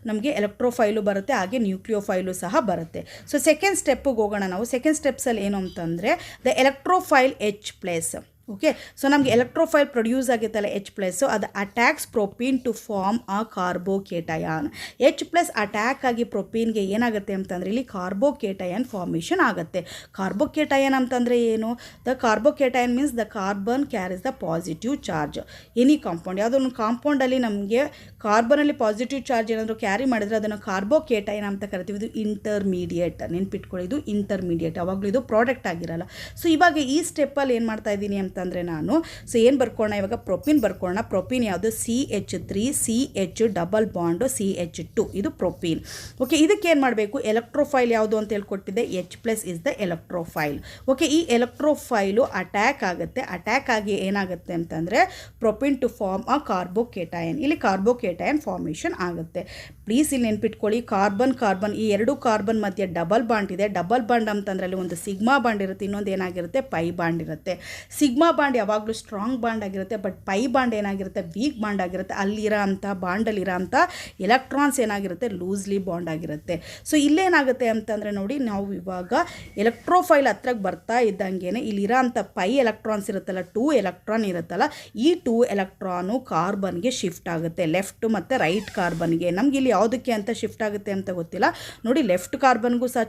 ನಮಗೆ ಎಲೆಕ್ಟ್ರೋಫೈಲು ಬರುತ್ತೆ, ಹಾಗೆ ನ್ಯೂಕ್ಲಿಯೋಫೈಲು ಸಹ ಬರುತ್ತೆ. ಸೊ ಸೆಕೆಂಡ್ ಸ್ಟೆಪ್ಪಿಗೆ ಹೋಗೋಣ ನಾವು. ಸೆಕೆಂಡ್ ಸ್ಟೆಪ್ಸಲ್ಲಿ ಏನು ಅಂತಂದರೆ ದ ಎಲೆಕ್ಟ್ರೋಫೈಲ್ H+. ಓಕೆ, ಸೊ ನಮಗೆ ಎಲೆಕ್ಟ್ರೋಫೈಲ್ ಪ್ರೊಡ್ಯೂಸ್ ಆಗಿತ್ತಲ್ಲ H+, ಅದು ಅಟ್ಯಾಕ್ಸ್ ಪ್ರೊಪೀನ್ ಟು ಫಾರ್ಮ್ ಆ ಕಾರ್ಬೋಕೇಟಯಾನ್. H+ ಅಟ್ಯಾಕ್ ಆಗಿ ಪ್ರೊಪೀನ್ಗೆ ಏನಾಗುತ್ತೆ ಅಂತಂದರೆ ಇಲ್ಲಿ ಕಾರ್ಬೋಕೇಟಯಾನ್ ಫಾರ್ಮೇಷನ್ ಆಗುತ್ತೆ. ಕಾರ್ಬೋಕೇಟಯಾನ್ ಅಂತಂದರೆ ಏನು, the carbocation means the carbon carries the positive charge. Any compound, ಯಾವುದೋ ಒಂದು ಕಾಂಪೌಂಡಲ್ಲಿ ನಮಗೆ ಕಾರ್ಬನಲ್ಲಿ ಪಾಸಿಟಿವ್ ಚಾರ್ಜ್ ಏನಾದರೂ ಕ್ಯಾರಿ ಮಾಡಿದರೆ ಅದನ್ನು ಕಾರ್ಬೋಕೇಟಯಾನ್ ಅಂತ ಕರಿತೀವಿ. ಇದು ಇಂಟರ್ಮೀಡಿಯೇಟ್, ನೆನ್ಪಿಟ್ಕೊಳ್ಳಿ, ಇದು ಇಂಟರ್ಮೀಡಿಯೇಟ್, ಅವಾಗಲೂ ಇದು ಪ್ರಾಡಕ್ಟ್ ಆಗಿರಲ್ಲ. ಸೊ ಇವಾಗ ಈ ಸ್ಟೆಪ್ಪಲ್ಲಿ ಏನು ಮಾಡ್ತಾ ಇದ್ದೀನಿ ಅಂತ ಅಂತಂದರೆ ನಾನು ಸೊ ಏನು ಬರ್ಕೊಳ್ಳೋಣ ಇವಾಗ ಪ್ರೊಪಿನ್ ಬರ್ಕೊಳ್ಳೋಣ. ಪ್ರೊಪಿನ್ ಯಾವುದು CH3 CH double bond CH2 ಇದು ಪ್ರೊಪಿನ್. ಓಕೆ, ಇದಕ್ಕೆ ಏನು ಮಾಡಬೇಕು, ಎಲೆಕ್ಟ್ರೋಫೈಲ್ ಯಾವುದು ಅಂತ ಹೇಳ್ಕೊಟ್ಟಿದ್ದೆ, H+ ಇಸ್ ದ ಎಲೆಕ್ಟ್ರೋಫೈಲ್. ಓಕೆ, ಈ ಎಲೆಕ್ಟ್ರೋಫೈಲು ಅಟ್ಯಾಕ್ ಆಗುತ್ತೆ. ಅಟ್ಯಾಕ್ ಆಗಿ ಏನಾಗುತ್ತೆ ಅಂತಂದರೆ ಪ್ರೊಪಿನ್ ಟು ಫಾರ್ಮ್ ಅ ಕಾರ್ಬೋಕೇಟಯನ್. ಇಲ್ಲಿ ಕಾರ್ಬೋಕೇಟಯನ್ ಫಾರ್ಮೇಷನ್ ಆಗುತ್ತೆ. ಪ್ಲೀಸ್ ಇಲ್ಲಿ ನೆನ್ಪಿಟ್ಕೊಳ್ಳಿ, ಕಾರ್ಬನ್ ಈ ಎರಡು ಕಾರ್ಬನ್ ಮಧ್ಯೆ ಡಬಲ್ ಬಾಂಡ್ ಇದೆ. ಡಬಲ್ ಬಾಂಡ್ ಅಂತಂದ್ರೆ ಅಲ್ಲಿ ಒಂದು ಸಿಗ್ಮಾ ಬಾಂಡ್ ಇರುತ್ತೆ, ಇನ್ನೊಂದು ಏನಾಗಿರುತ್ತೆ, ಪೈ ಬಾಂಡ್ ಇರುತ್ತೆ. ಸಿಗ್ಮಾ ಬಾಂಡ್ ಯಾವಾಗಲೂ ಸ್ಟ್ರಾಂಗ್ ಬಾಂಡ್ ಆಗಿರುತ್ತೆ, ಬಟ್ ಪೈ ಬಾಂಡ್ ಏನಾಗಿರುತ್ತೆ, ವೀಕ್ ಬಾಂಡ್ ಆಗಿರುತ್ತೆ. ಅಲ್ಲಿರೋ ಅಂಥ ಬಾಂಡಲ್ಲಿರೋ ಅಂಥ ಎಲೆಕ್ಟ್ರಾನ್ಸ್ ಏನಾಗಿರುತ್ತೆ, ಲೂಸ್ಲಿ ಬಾಂಡ್ ಆಗಿರುತ್ತೆ. ಸೊ ಇಲ್ಲೇನಾಗುತ್ತೆ ಅಂತಂದರೆ ನೋಡಿ, ನಾವು ಇವಾಗ ಎಲೆಕ್ಟ್ರೋಫೈಲ್ ಹತ್ರಕ್ಕೆ ಬರ್ತಾ ಇದ್ದಂಗೆ ಇಲ್ಲಿರೋ ಅಂಥ ಪೈ ಎಲೆಕ್ಟ್ರಾನ್ಸ್ ಇರುತ್ತಲ್ಲ, 2 ಎಲೆಕ್ಟ್ರಾನ್ ಇರುತ್ತಲ್ಲ, ಈ 2 ಎಲೆಕ್ಟ್ರಾನು ಕಾರ್ಬನ್ಗೆ ಶಿಫ್ಟ್ ಆಗುತ್ತೆ, ಲೆಫ್ಟ್ ಮತ್ತು ರೈಟ್ ಕಾರ್ಬನ್ಗೆ. ನಮ್ಗೆ ಇಲ್ಲಿ ಯಾವುದಕ್ಕೆ ಅಂತ ಶಿಫ್ಟ್ ಆಗುತ್ತೆ ಅಂತ ಗೊತ್ತಿಲ್ಲ ನೋಡಿ. ಲೆಫ್ಟ್ ಕಾರ್ಬನ್ಗೂ ಸಹ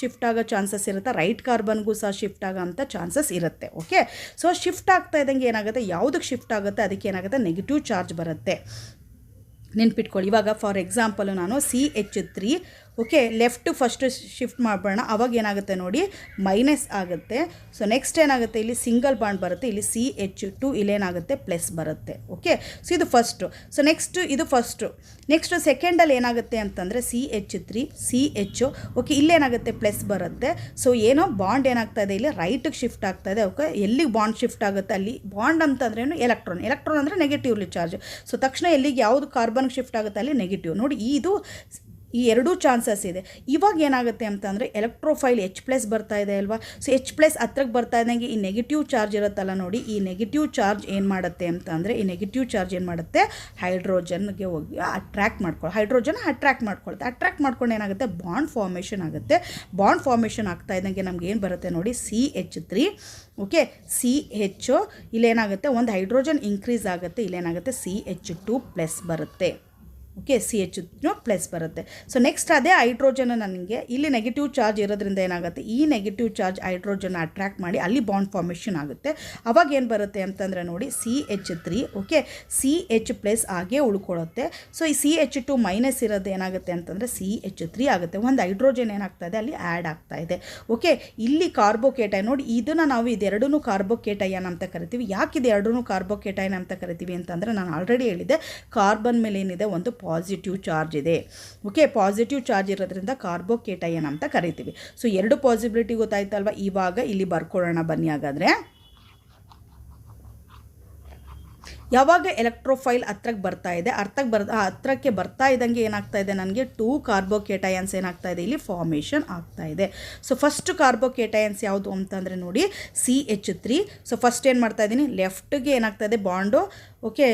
ಶಿಫ್ಟ್ ಆಗೋ ಚಾನ್ಸಸ್ ಇರುತ್ತೆ, ರೈಟ್ ಕಾರ್ಬನ್ಗೂ ಸಹ ಶಿಫ್ಟ್ ಆಗೋ ಅಂಥ ಚಾನ್ಸಸ್ ಇರುತ್ತೆ. ಓಕೆ, ಸೊ ಶಿಫ್ಟ್ ಆಗ್ತಾ ಇದ್ದಂಗೆ ಏನಾಗುತ್ತೆ, ಯಾವುದಕ್ಕೆ ಶಿಫ್ಟ್ ಆಗುತ್ತೆ ಅದಕ್ಕೆ ಏನಾಗುತ್ತೆ, ನೆಗೆಟಿವ್ ಚಾರ್ಜ್ ಬರುತ್ತೆ. ನೆನ್ಪಿಟ್ಕೊಳ್ಳಿ. ಇವಾಗ ಫಾರ್ ಎಕ್ಸಾಂಪಲು ನಾನು CH3 okay left first shift ಮಾಡೋಣ, ಅವಾಗ ಏನಾಗುತ್ತೆ ನೋಡಿ, ಮೈನಸ್ ಆಗುತ್ತೆ. ಸೊ ನೆಕ್ಸ್ಟ್ ಏನಾಗುತ್ತೆ, ಇಲ್ಲಿ ಸಿಂಗಲ್ ಬಾಂಡ್ ಬರುತ್ತೆ, ಇಲ್ಲಿ CH2 ಇಲ್ಲೇನಾಗುತ್ತೆ, ಪ್ಲಸ್ ಬರುತ್ತೆ. ಓಕೆ, ಸೊ ಇದು ಫಸ್ಟು. ಸೊ ಇದು ಫಸ್ಟು. ನೆಕ್ಸ್ಟ್ ಸೆಕೆಂಡಲ್ಲಿ ಏನಾಗುತ್ತೆ ಅಂತಂದರೆ CH3 CH ಓಕೆ ಇಲ್ಲೇನಾಗುತ್ತೆ, ಪ್ಲಸ್ ಬರುತ್ತೆ. ಸೊ ಏನೋ ಬಾಂಡ್ ಏನಾಗ್ತಾ ಇದೆ, ಇಲ್ಲಿ ರೈಟಿಗೆ ಶಿಫ್ಟ್ ಆಗ್ತಾ ಇದೆ. ಓಕೆ, ಎಲ್ಲಿಗೆ ಬಾಂಡ್ ಶಿಫ್ಟ್ ಆಗುತ್ತೆ, ಅಲ್ಲಿ ಬಾಂಡ್ ಅಂತಂದ್ರೇನು, ಎಲೆಕ್ಟ್ರಾನ್ ಅಂದರೆ ನೆಗೆಟಿವ್ಲಿ ಚಾರ್ಜ್. ಸೊ ತಕ್ಷಣ ಎಲ್ಲಿಗೆ ಯಾವುದು ಕಾರ್ಬನ್ಗೆ ಶಿಫ್ಟ್ ಆಗುತ್ತೆ, ಅಲ್ಲಿ ನೆಗೆಟಿವ್. ನೋಡಿ, ಈ ಎರಡೂ ಚಾನ್ಸಸ್ ಇದೆ. ಇವಾಗ ಏನಾಗುತ್ತೆ ಅಂತಂದರೆ ಎಲೆಕ್ಟ್ರೋಫೈಲ್ H+ ಬರ್ತಾ ಇದೆ ಅಲ್ವಾ. ಸೊ H+ ಹತ್ರಕ್ಕೆ ಬರ್ತಾ ಇದ್ದಂಗೆ ಈ ನೆಗೆಟಿವ್ ಚಾರ್ಜ್ ಇರುತ್ತಲ್ಲ ನೋಡಿ, ಈ ನೆಗೆಟಿವ್ ಚಾರ್ಜ್ ಏನು ಮಾಡುತ್ತೆ ಅಂತಂದರೆ, ಈ ನೆಗೆಟಿವ್ ಚಾರ್ಜ್ ಏನು ಮಾಡುತ್ತೆ, ಹೈಡ್ರೋಜನ್ಗೆ ಹೋಗಿ ಹೈಡ್ರೋಜನ್ ಅಟ್ರ್ಯಾಕ್ಟ್ ಮಾಡ್ಕೊಂಡು ಏನಾಗುತ್ತೆ, ಬಾಂಡ್ ಫಾರ್ಮೇಷನ್ ಆಗುತ್ತೆ. ಬಾಂಡ್ ಫಾರ್ಮೇಷನ್ ಆಗ್ತಾ ಇದ್ದಂಗೆ ನಮ್ಗೆ ಏನು ಬರುತ್ತೆ ನೋಡಿ, CH3 ಓಕೆ CH ಇಲ್ಲೇನಾಗುತ್ತೆ, ಒಂದು ಹೈಡ್ರೋಜನ್ ಇನ್ಕ್ರೀಸ್ ಆಗುತ್ತೆ, ಇಲ್ಲೇನಾಗುತ್ತೆ CH2 ಪ್ಲಸ್ ಬರುತ್ತೆ. ಓಕೆ, CH2 ಪ್ಲಸ್ ಬರುತ್ತೆ. ಸೊ ನೆಕ್ಸ್ಟ್ ಅದೇ ಹೈಡ್ರೋಜನ್ ನನಗೆ ಇಲ್ಲಿ ನೆಗೆಟಿವ್ ಚಾರ್ಜ್ ಇರೋದ್ರಿಂದ ಏನಾಗುತ್ತೆ, ಈ ನೆಗೆಟಿವ್ ಚಾರ್ಜ್ ಹೈಡ್ರೋಜನ್ ಅಟ್ರ್ಯಾಕ್ಟ್ ಮಾಡಿ ಅಲ್ಲಿ ಬಾಂಡ್ ಫಾರ್ಮೇಷನ್ ಆಗುತ್ತೆ. ಅವಾಗ ಏನು ಬರುತ್ತೆ ಅಂತಂದರೆ ನೋಡಿ, CH3 ಓಕೆ CH+ ಆಗೇ ಉಳ್ಕೊಳ್ಳುತ್ತೆ. ಸೊ ಈ CH2 ಮೈನಸ್ ಇರೋದು ಏನಾಗುತ್ತೆ ಅಂತಂದರೆ CH3 ಆಗುತ್ತೆ. ಒಂದು ಹೈಡ್ರೋಜನ್ ಏನಾಗ್ತಾ ಇದೆ, ಅಲ್ಲಿ ಆ್ಯಡ್ ಆಗ್ತಾ ಇದೆ. ಓಕೆ, ಇಲ್ಲಿ ಕಾರ್ಬೋಕೇಟೈನ್ ನೋಡಿ, ಇದನ್ನು ನಾವು ಇದೆರಡೂ ಕಾರ್ಬೋಕೇಟೈನ್ ಅಂತ ಕರಿತೀವಿ. ಯಾಕೆ ಇದು ಎರಡೂ ಕಾರ್ಬೋಕೇಟೈನ್ ಅಂತ ಕರಿತೀವಿ ಅಂತಂದರೆ, ನಾನು ಆಲ್ರೆಡಿ ಹೇಳಿದ್ದೆ, ಕಾರ್ಬನ್ ಮೇಲೆ ಏನಿದೆ, ಒಂದು ಪಾಸಿಟಿವ್ ಚಾರ್ಜ್ ಇದೆ. ಓಕೆ, ಪಾಸಿಟಿವ್ ಚಾರ್ಜ್ ಇರೋದ್ರಿಂದ ಕಾರ್ಬೋಕೇಟಯನ್ ಅಂತ ಕರಿತೀವಿ. ಸೊ ಎರಡು ಪಾಸಿಬಿಲಿಟಿ ಗೊತ್ತಾಯ್ತಲ್ವ. ಇವಾಗ ಇಲ್ಲಿ ಬರ್ಕೊಳ್ಳೋಣ ಬನ್ನಿ. ಹಾಗಾದರೆ ಯಾವಾಗ ಎಲೆಕ್ಟ್ರೋಫೈಲ್ ಹತ್ರಕ್ಕೆ ಬರ್ತಾ ಇದೆ, ಹತ್ರಕ್ಕೆ ಬರ್ತಾ ಇದ್ದಂಗೆ ಏನಾಗ್ತಾ ಇದೆ, ನನಗೆ 2 ಕಾರ್ಬೋಕೇಟಯನ್ಸ್ ಏನಾಗ್ತಾ ಇದೆ, ಇಲ್ಲಿ ಫಾರ್ಮೇಷನ್ ಆಗ್ತಾ ಇದೆ. ಸೊ ಫಸ್ಟ್ ಕಾರ್ಬೋಕೇಟಯನ್ಸ್ ಯಾವುದು ಅಂತಂದರೆ ನೋಡಿ, CH3. ಸೊ ಫಸ್ಟ್ ಏನು ಮಾಡ್ತಾ ಇದ್ದೀನಿ, ಲೆಫ್ಟ್ಗೆ ಏನಾಗ್ತಾ ಇದೆ, ಬಾಂಡು ಓಕೆ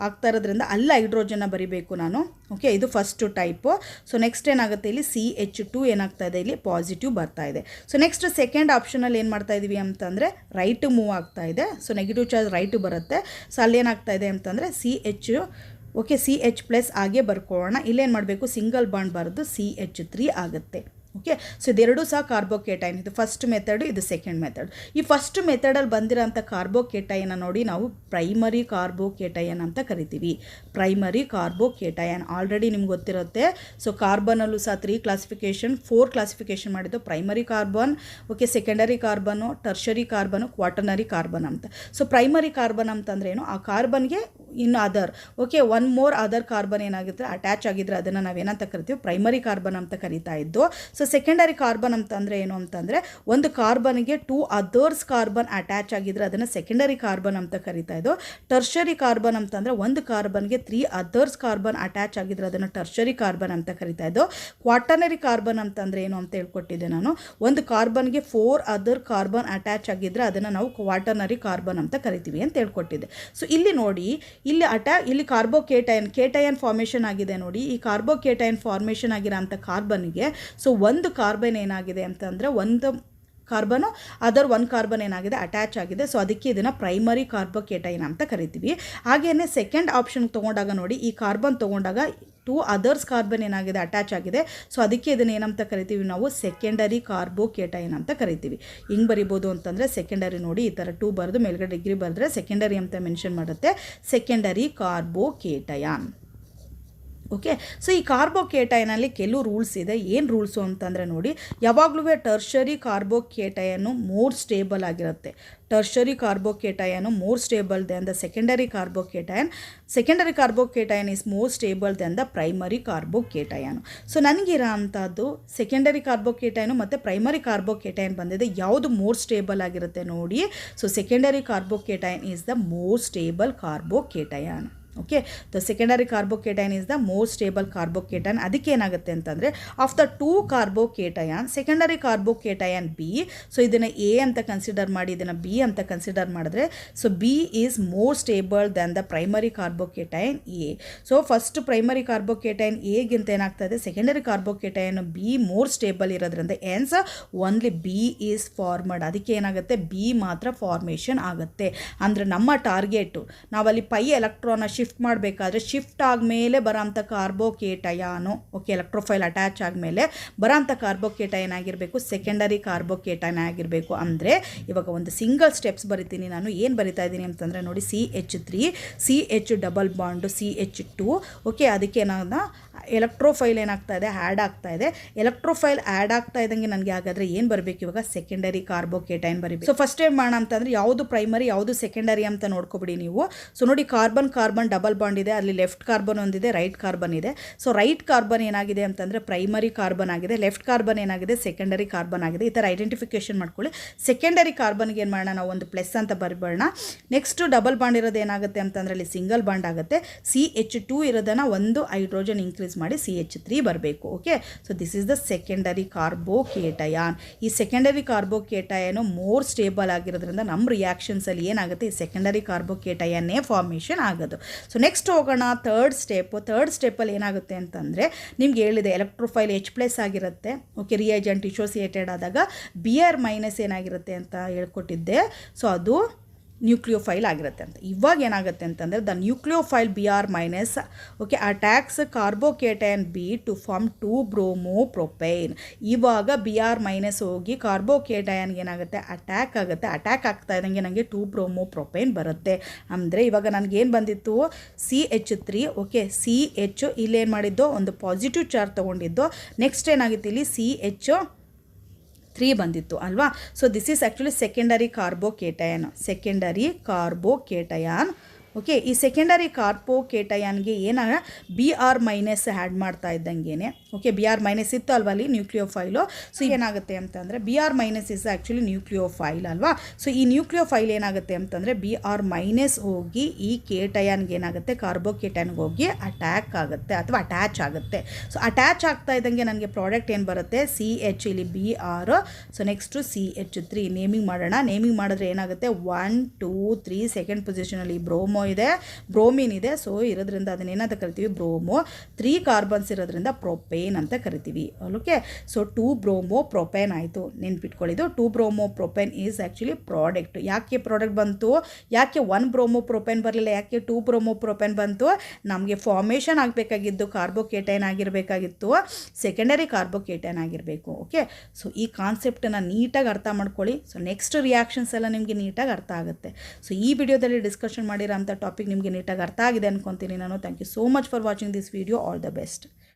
ಆಗ್ತಾ ಇರೋದ್ರಿಂದ ಅಲ್ಲಿ ಹೈಡ್ರೋಜನ್ನ ಬರಿಬೇಕು ನಾನು. ಓಕೆ, ಇದು ಫಸ್ಟು ಟೈಪು. ಸೊ ನೆಕ್ಸ್ಟ್ ಏನಾಗುತ್ತೆ, ಇಲ್ಲಿ CH2 ಏನಾಗ್ತಾ ಇದೆ, ಇಲ್ಲಿ ಪಾಸಿಟಿವ್ ಬರ್ತಾ ಇದೆ. ಸೊ ನೆಕ್ಸ್ಟ್ ಸೆಕೆಂಡ್ ಆಪ್ಷನಲ್ಲಿ ಏನು ಮಾಡ್ತಾ ಇದ್ದೀವಿ ಅಂತಂದರೆ, ರೈಟ್ ಮೂವ್ ಆಗ್ತಾ ಇದೆ. ಸೊ ನೆಗೆಟಿವ್ ಚಾರ್ಜ್ ರೈಟು ಬರುತ್ತೆ. ಸೊ ಅಲ್ಲೇನಾಗ್ತಾ ಇದೆ ಅಂತಂದರೆ CH+ ಆಗೇ ಬರ್ಕೊಳ್ಳೋಣ. ಇಲ್ಲೇನು ಮಾಡಬೇಕು, ಸಿಂಗಲ್ ಬಾಂಡ್ ಬರೆದು CH3 ಆಗುತ್ತೆ. ಓಕೆ, ಸೊ ಇದೆರಡೂ ಸಹ ಕಾರ್ಬೋಕೇಟೈನ್. ಇದು ಫಸ್ಟ್ ಮೆಥಡ್, ಇದು ಸೆಕೆಂಡ್ ಮೆಥಡ್. ಈ ಫಸ್ಟ್ ಮೆಥಡಲ್ಲಿ ಬಂದಿರೋಂಥ ಕಾರ್ಬೋಕೇಟೈನ ನೋಡಿ ನಾವು ಪ್ರೈಮರಿ ಕಾರ್ಬೋಕೇಟೈನ್ ಅಂತ ಕರಿತೀವಿ. ಪ್ರೈಮರಿ ಕಾರ್ಬೋಕೇಟೈನ್ ಆಲ್ರೆಡಿ ನಿಮ್ಗೆ ಗೊತ್ತಿರುತ್ತೆ. ಸೊ ಕಾರ್ಬನಲ್ಲೂ ಸಹ 3 ಕ್ಲಾಸಿಫಿಕೇಷನ್ 4 ಕ್ಲಾಸಿಫಿಕೇಷನ್ ಮಾಡಿದ್ದು. Primary carbon, okay secondary carbon, tertiary carbon, quaternary carbon ಅಂತ. ಸೊ ಪ್ರೈಮರಿ ಕಾರ್ಬನ್ ಅಂತಂದ್ರೆ ಏನು, ಆ ಕಾರ್ಬನ್ಗೆ ಇನ್ನು other okay one more other carbon ಏನಾಗಿದ್ರೆ ಅಟ್ಯಾಚ್ ಆಗಿದ್ರೆ ಅದನ್ನು ನಾವೇನಂತ ಕರಿತೀವಿ, ಪ್ರೈಮರಿ ಕಾರ್ಬನ್ ಅಂತ ಕರಿತಾ ಇದ್ದು. ಸೊ ಸೆಕೆಂಡರಿ ಕಾರ್ಬನ್ ಅಂತಂದರೆ ಏನು ಅಂತಂದರೆ, ಒಂದು ಕಾರ್ಬನ್ಗೆ 2 ಅದರ್ಸ್ ಕಾರ್ಬನ್ ಅಟ್ಯಾಚ್ ಆಗಿದ್ರೆ ಅದನ್ನು ಸೆಕೆಂಡರಿ ಕಾರ್ಬನ್ ಅಂತ ಕರಿತಾ ಇದ್ದು. ಟರ್ಷರಿ ಕಾರ್ಬನ್ ಅಂತಂದರೆ ಒಂದು ಕಾರ್ಬನ್ಗೆ 3 ಅದರ್ಸ್ ಕಾರ್ಬನ್ ಅಟ್ಯಾಚ್ ಆಗಿದ್ರೆ ಅದನ್ನು ಟರ್ಷರಿ ಕಾರ್ಬನ್ ಅಂತ ಕರಿತಾ ಇದ್ದು. ಕ್ವಾಟರ್ನರಿ ಕಾರ್ಬನ್ ಅಂತಂದರೆ ಏನು ಅಂತ ಹೇಳ್ಕೊಟ್ಟಿದ್ದೆ ನಾನು, ಒಂದು ಕಾರ್ಬನ್ಗೆ 4 ಅದರ್ ಕಾರ್ಬನ್ ಅಟ್ಯಾಚ್ ಆಗಿದ್ರೆ ಅದನ್ನು ನಾವು ಕ್ವಾಟರ್ನರಿ ಕಾರ್ಬನ್ ಅಂತ ಕರಿತೀವಿ ಅಂತ ಹೇಳ್ಕೊಟ್ಟಿದ್ದೆ. ಸೊ ಇಲ್ಲಿ ನೋಡಿ, ಇಲ್ಲಿ ಕೇಟಯನ್ ಫಾರ್ಮೇಷನ್ ಆಗಿದೆ ನೋಡಿ. ಈ ಕಾರ್ಬೋಕೇಟಯನ್ ಫಾರ್ಮೇಷನ್ ಆಗಿರೋ ಅಂಥ ಕಾರ್ಬನ್ಗೆ ಸೊ ಒಂದು ಕಾರ್ಬನ್ ಏನಾಗಿದೆ ಅಂತಂದರೆ, ಒಂದು ಕಾರ್ಬನು ಅದರ್ ಒಂದು ಕಾರ್ಬನ್ ಏನಾಗಿದೆ ಅಟ್ಯಾಚ್ ಆಗಿದೆ. ಸೊ ಅದಕ್ಕೆ ಇದನ್ನು ಪ್ರೈಮರಿ ಕಾರ್ಬೋಕೇಟೈನ್ ಅಂತ ಕರಿತೀವಿ. ಹಾಗೆಯೇ ಸೆಕೆಂಡ್ ಆಪ್ಷನ್ ತೊಗೊಂಡಾಗ ನೋಡಿ, ಈ ಕಾರ್ಬನ್ ತೊಗೊಂಡಾಗ 2 ಅದರ್ಸ್ ಕಾರ್ಬನ್ ಏನಾಗಿದೆ ಅಟ್ಯಾಚ್ ಆಗಿದೆ. ಸೊ ಅದಕ್ಕೆ ಇದನ್ನು ಏನಂತ ಕರಿತೀವಿ ನಾವು, ಸೆಕೆಂಡರಿ ಕಾರ್ಬೋಕೇಟೈನ್ ಅಂತ ಕರಿತೀವಿ. ಹಿಂಗೆ ಬರಿಬೋದು ಅಂತಂದರೆ, ಸೆಕೆಂಡರಿ ನೋಡಿ ಈ ಥರ 2 ಬರೆದು ಮೇಲ್ಗಡೆ ಡಿಗ್ರಿ ಬರೆದ್ರೆ ಸೆಕೆಂಡರಿ ಅಂತ ಮೆನ್ಷನ್ ಮಾಡುತ್ತೆ, ಸೆಕೆಂಡರಿ ಕಾರ್ಬೋಕೇಟಯಾನ್. ಓಕೆ. ಸೊ ಈ ಕಾರ್ಬೋಕೇಟೈನಲ್ಲಿ ಕೆಲವು ರೂಲ್ಸ್ ಇದೆ. ಏನು ರೂಲ್ಸು ಅಂತಂದರೆ ನೋಡಿ, ಯಾವಾಗಲೂ ಟರ್ಷರಿ ಕಾರ್ಬೋಕೇಟೈನು ಮೋರ್ ಸ್ಟೇಬಲ್ ಆಗಿರುತ್ತೆ. Tertiary carbocation more stable than the secondary carbocation. Secondary carbocation is more stable than the primary carbocation. So ನನಗಿರೋ ಅಂಥದ್ದು ಸೆಕೆಂಡರಿ ಕಾರ್ಬೋಕೇಟೈನು ಮತ್ತು ಪ್ರೈಮರಿ ಕಾರ್ಬೋಕೇಟೈನ್ ಬಂದಿದೆ. ಯಾವುದು ಮೋರ್ ಸ್ಟೇಬಲ್ ಆಗಿರುತ್ತೆ ನೋಡಿ. So secondary carbocation is the more stable carbocation. Okay. The secondary carbocation is the more stable carbocation. ಅದಕ್ಕೆ ಏನಾಗುತ್ತೆ ಅಂತಂದರೆ of the 2 carbocation secondary carbocation B. So ಇದನ್ನು ಎ ಅಂತ ಕನ್ಸಿಡರ್ ಮಾಡಿ, ಇದನ್ನು ಬಿ ಅಂತ ಕನ್ಸಿಡರ್ ಮಾಡಿದ್ರೆ so B is more stable than the primary carbocation A. So first primary carbocation ಎಗಿಂತ ಏನಾಗ್ತದೆ, secondary carbocation B more stable ಇರೋದ್ರಿಂದ hence only B is formed. ಅದಕ್ಕೆ ಏನಾಗುತ್ತೆ, ಬಿ ಮಾತ್ರ ಫಾರ್ಮೇಷನ್ ಆಗುತ್ತೆ. ಅಂದರೆ ನಮ್ಮ ಟಾರ್ಗೆಟು ನಾವಲ್ಲಿ ಪೈ ಎಲೆಕ್ಟ್ರಾನ ಶಿಫ್ಟ್ ಮಾಡಬೇಕಾದ್ರೆ ಶಿಫ್ಟ್ ಆದಮೇಲೆ ಬರೋಂಥ ಕಾರ್ಬೋಕೇಟಯಾನು, ಓಕೆ, ಎಲೆಕ್ಟ್ರೋಫೈಲ್ ಅಟ್ಯಾಚ್ ಆದಮೇಲೆ ಬರೋಂಥ ಕಾರ್ಬೋಕೇಟೈನ್ ಆಗಿರಬೇಕು, ಸೆಕೆಂಡರಿ ಕಾರ್ಬೋಕೇಟೈನ್ ಆಗಿರಬೇಕು. ಅಂದರೆ ಇವಾಗ ಒಂದು ಸಿಂಗಲ್ ಸ್ಟೆಪ್ಸ್ ಬರಿತೀನಿ ನಾನು. ಏನು ಬರಿತಾ ಇದ್ದೀನಿ ಅಂತಂದರೆ ನೋಡಿ, CH3 CH double bond CH2. Okay. ಅದಕ್ಕೆ ಏನಾದ ಎಲೆಕ್ಟ್ರೋಫೈಲ್ ಏನಾಗ್ತಾ ಇದೆ, ಆ್ಯಡ್ ಆಗ್ತಾ ಇದೆ. ಎಲೆಕ್ಟ್ರೋಫೈಲ್ ಆ್ಯಡ್ ಆಗ್ತಾ ಇದ್ದಂಗೆ ನನಗೆ ಹಾಗಾದರೆ ಏನು ಬರಬೇಕು, ಇವಾಗ ಸೆಕೆಂಡರಿ ಕಾರ್ಬೋಕೇಟೈನ್ ಬರಬೇಕು. ಸೊ ಫಸ್ಟ್ ಏನು ಮಾಡೋಣ ಅಂತಂದರೆ ಯಾವುದು ಪ್ರೈಮರಿ ಯಾವುದು ಸೆಕೆಂಡರಿ ಅಂತ ನೋಡ್ಕೊಬಿಡಿ ನೀವು. ಸೊ ನೋಡಿ, ಕಾರ್ಬನ್ ಡಬಲ್ ಬಾಂಡ್ ಇದೆ, ಅಲ್ಲಿ ಲೆಫ್ಟ್ ಕಾರ್ಬನ್ ಒಂದಿದೆ, ರೈಟ್ ಕಾರ್ಬನ್ ಇದೆ. ಸೊ ರೈಟ್ ಕಾರ್ಬನ್ ಏನಾಗಿದೆ ಅಂತಂದರೆ ಪ್ರೈಮರಿ ಕಾರ್ಬನ್ ಆಗಿದೆ, ಲೆಫ್ಟ್ ಕಾರ್ಬನ್ ಏನಾಗಿದೆ ಸೆಕೆಂಡರಿ ಕಾರ್ಬನ್ ಆಗಿದೆ. ಈ ಥರ ಐಡೆಂಟಿಫಿಕೇಷನ್ ಮಾಡ್ಕೊಳ್ಳಿ. ಸೆಕೆಂಡರಿ ಕಾರ್ಬನ್ಗೆ ಏನು ಮಾಡೋಣ, ನಾವು ಒಂದು ಪ್ಲಸ್ ಅಂತ ಬರಬೇಡ. ನೆಕ್ಸ್ಟು ಡಬಲ್ ಬಾಂಡ್ ಇರೋದು ಏನಾಗುತ್ತೆ ಅಂತಂದರೆ ಅಲ್ಲಿ ಸಿಂಗಲ್ ಬಾಂಡ್ ಆಗುತ್ತೆ. CH2 ಇರೋದನ್ನು ಒಂದು ಹೈಡ್ರೋಜನ್ ಇನ್ಕ್ರೀಸ್ ಮಾಡಿ CH3 ಬರಬೇಕು. Okay. So this is the secondary carbocation. ಈ ಸೆಕೆಂಡರಿ ಕಾರ್ಬೋಕೇಟಯನು ಮೋರ್ ಸ್ಟೇಬಲ್ ಆಗಿರೋದ್ರಿಂದ ನಮ್ಮ ರಿಯಾಕ್ಷನ್ಸಲ್ಲಿ ಏನಾಗುತ್ತೆ, ಈ ಸೆಕೆಂಡರಿ ಕಾರ್ಬೋಕೇಟಯನ್ನೇ ಫಾರ್ಮೇಷನ್ ಆಗೋದು. ಸೊ ನೆಕ್ಸ್ಟ್ ಹೋಗೋಣ ಥರ್ಡ್ ಸ್ಟೆಪ್ಪಲ್ಲಿ ಏನಾಗುತ್ತೆ ಅಂತಂದರೆ ನಿಮ್ಗೆ ಹೇಳಿದೆ ಎಲೆಕ್ಟ್ರೋಫೈಲ್ H+ ಆಗಿರುತ್ತೆ. ಓಕೆ. ರಿಯೇಜೆಂಟ್ ಡಿಸೋಸಿಯೇಟೆಡ್ ಆದಾಗ Br- ಏನಾಗಿರುತ್ತೆ ಅಂತ ಹೇಳ್ಕೊಟ್ಟಿದ್ದೆ. ಸೊ ಅದು ನ್ಯೂಕ್ಲಿಯೋಫೈಲ್ ಆಗಿರುತ್ತೆ ಅಂತ. ಇವಾಗ ಏನಾಗುತ್ತೆ ಅಂತಂದರೆ the nucleophile Br-, okay, attacks carbocation B to form 2-ಬ್ರೋಮೋಪ್ರೊಪೈನ್. ಇವಾಗ Br- ಹೋಗಿ ಕಾರ್ಬೋಕೇಟೈನ್ಗೆ ಏನಾಗುತ್ತೆ, ಅಟ್ಯಾಕ್ ಆಗುತ್ತೆ. ಅಟ್ಯಾಕ್ ಆಗ್ತಾ ಇದ್ದಂಗೆ ನನಗೆ 2-ಬ್ರೋಮೋಪ್ರೊಪೈನ್ ಬರುತ್ತೆ. ಅಂದರೆ ಇವಾಗ ನನಗೇನು ಬಂದಿತ್ತು, CH3, ಓಕೆ, CH ಇಲ್ಲೇನು ಮಾಡಿದ್ದು, ಒಂದು ಪಾಸಿಟಿವ್ ಚಾರ್ಜ್ ತೊಗೊಂಡಿದ್ದು. ನೆಕ್ಸ್ಟ್ ಏನಾಗಿತ್ತು, ಇಲ್ಲಿ CH3 ಬಂದಿತ್ತು ಅಲ್ವಾ. So this is actually secondary carbocation. Okay. ಈ ಸೆಕೆಂಡರಿ ಕಾರ್ಬೋಕೇಟಯಾನ್ಗೆ ಏನಾಗ Br- ಆ್ಯಡ್ ಮಾಡ್ತಾ ಇದ್ದಂಗೆ, ಓಕೆ, Br- ಇತ್ತು ಅಲ್ವಾ ಅಲ್ಲಿ ನ್ಯೂಕ್ಲಿಯೋಫೈಲು. ಸೊ ಏನಾಗುತ್ತೆ ಅಂತಂದರೆ Br- ಇಸ್ ಆ್ಯಕ್ಚುಲಿ ನ್ಯೂಕ್ಲಿಯೋಫೈಲ್ ಅಲ್ವಾ. ಸೊ ಈ ನ್ಯೂಕ್ಲಿಯೋಫೈಲ್ ಏನಾಗುತ್ತೆ ಅಂತಂದರೆ Br- ಹೋಗಿ ಈ ಕೇಟಯಾನ್ಗೆ ಏನಾಗುತ್ತೆ, ಕಾರ್ಬೋಕೇಟಯಾನ್ಗೆ ಹೋಗಿ ಅಟ್ಯಾಕ್ ಆಗುತ್ತೆ ಅಥವಾ ಅಟ್ಯಾಚ್ ಆಗುತ್ತೆ. ಸೊ ಅಟ್ಯಾಚ್ ಆಗ್ತಾ ಇದ್ದಂಗೆ ನನಗೆ ಪ್ರಾಡಕ್ಟ್ ಏನು ಬರುತ್ತೆ, CH, ಇಲ್ಲಿ Br. So next CH3 naming ಮಾಡೋಣ. ನೇಮಿಂಗ್ ಮಾಡಿದ್ರೆ ಏನಾಗುತ್ತೆ, 1 2 3 ಸೆಕೆಂಡ್ ಪೊಸಿಷನಲ್ಲಿ ಬ್ರೋಮಿನ್ ಇದೆ. ಸೊ ಇರೋದ್ರಿಂದ ಅದನ್ನೇನಂತ ಕರಿತೀವಿ, ಬ್ರೋಮೋ. 3 ಕಾರ್ಬನ್ಸ್ ಇರೋದ್ರಿಂದ ಪ್ರೊಪೇನ್ ಅಂತ ಕರಿತೀವಿ. ಓಕೆ. ಸೊ 2-ಬ್ರೋಮೋಪ್ರೊಪೇನ್ ಆಯಿತು. ನೆನ್ಪಿಟ್ಕೊಳ್ಳಿದ್ದು 2-ಬ್ರೋಮೋಪ್ರೊಪೇನ್ ಈಸ್ ಆ್ಯಕ್ಚುಲಿ ಪ್ರಾಡಕ್ಟ್. ಯಾಕೆ ಪ್ರಾಡಕ್ಟ್ ಬಂತು, ಯಾಕೆ 1-ಬ್ರೋಮೋಪ್ರೊಪೇನ್ ಬರಲಿಲ್ಲ, ಯಾಕೆ 2-ಬ್ರೋಮೋಪ್ರೊಪೇನ್ ಬಂತು, ನಮಗೆ ಫಾರ್ಮೇಷನ್ ಆಗಬೇಕಾಗಿದ್ದು ಕಾರ್ಬೋಕೇಟೈನ್ ಆಗಿರಬೇಕಾಗಿತ್ತು, ಸೆಕೆಂಡರಿ ಕಾರ್ಬೋಕೇಟೈನ್ ಆಗಿರಬೇಕು. ಓಕೆ. ಸೊ ಈ ಕಾನ್ಸೆಪ್ಟನ್ನು ನೀಟಾಗಿ ಅರ್ಥ ಮಾಡ್ಕೊಳ್ಳಿ. ಸೊ ನೆಕ್ಸ್ಟ್ ರಿಯಾಕ್ಷನ್ಸ್ ಎಲ್ಲ ನಿಮಗೆ ನೀಟಾಗಿ ಅರ್ಥ ಆಗುತ್ತೆ. ಸೊ ಈ ವಿಡಿಯೋದಲ್ಲಿ ಡಿಸ್ಕಷನ್ ಮಾಡಿರೋ ಅಂಥ ಟಾಪಿಕ್ ನಿಮಗೆ ನೀಟಾಗಿ ಅರ್ಥ ಆಗಿದೆ ಅನ್ಕೊತೀನಿ ನಾನು. Thank you so much for watching this video. All the best.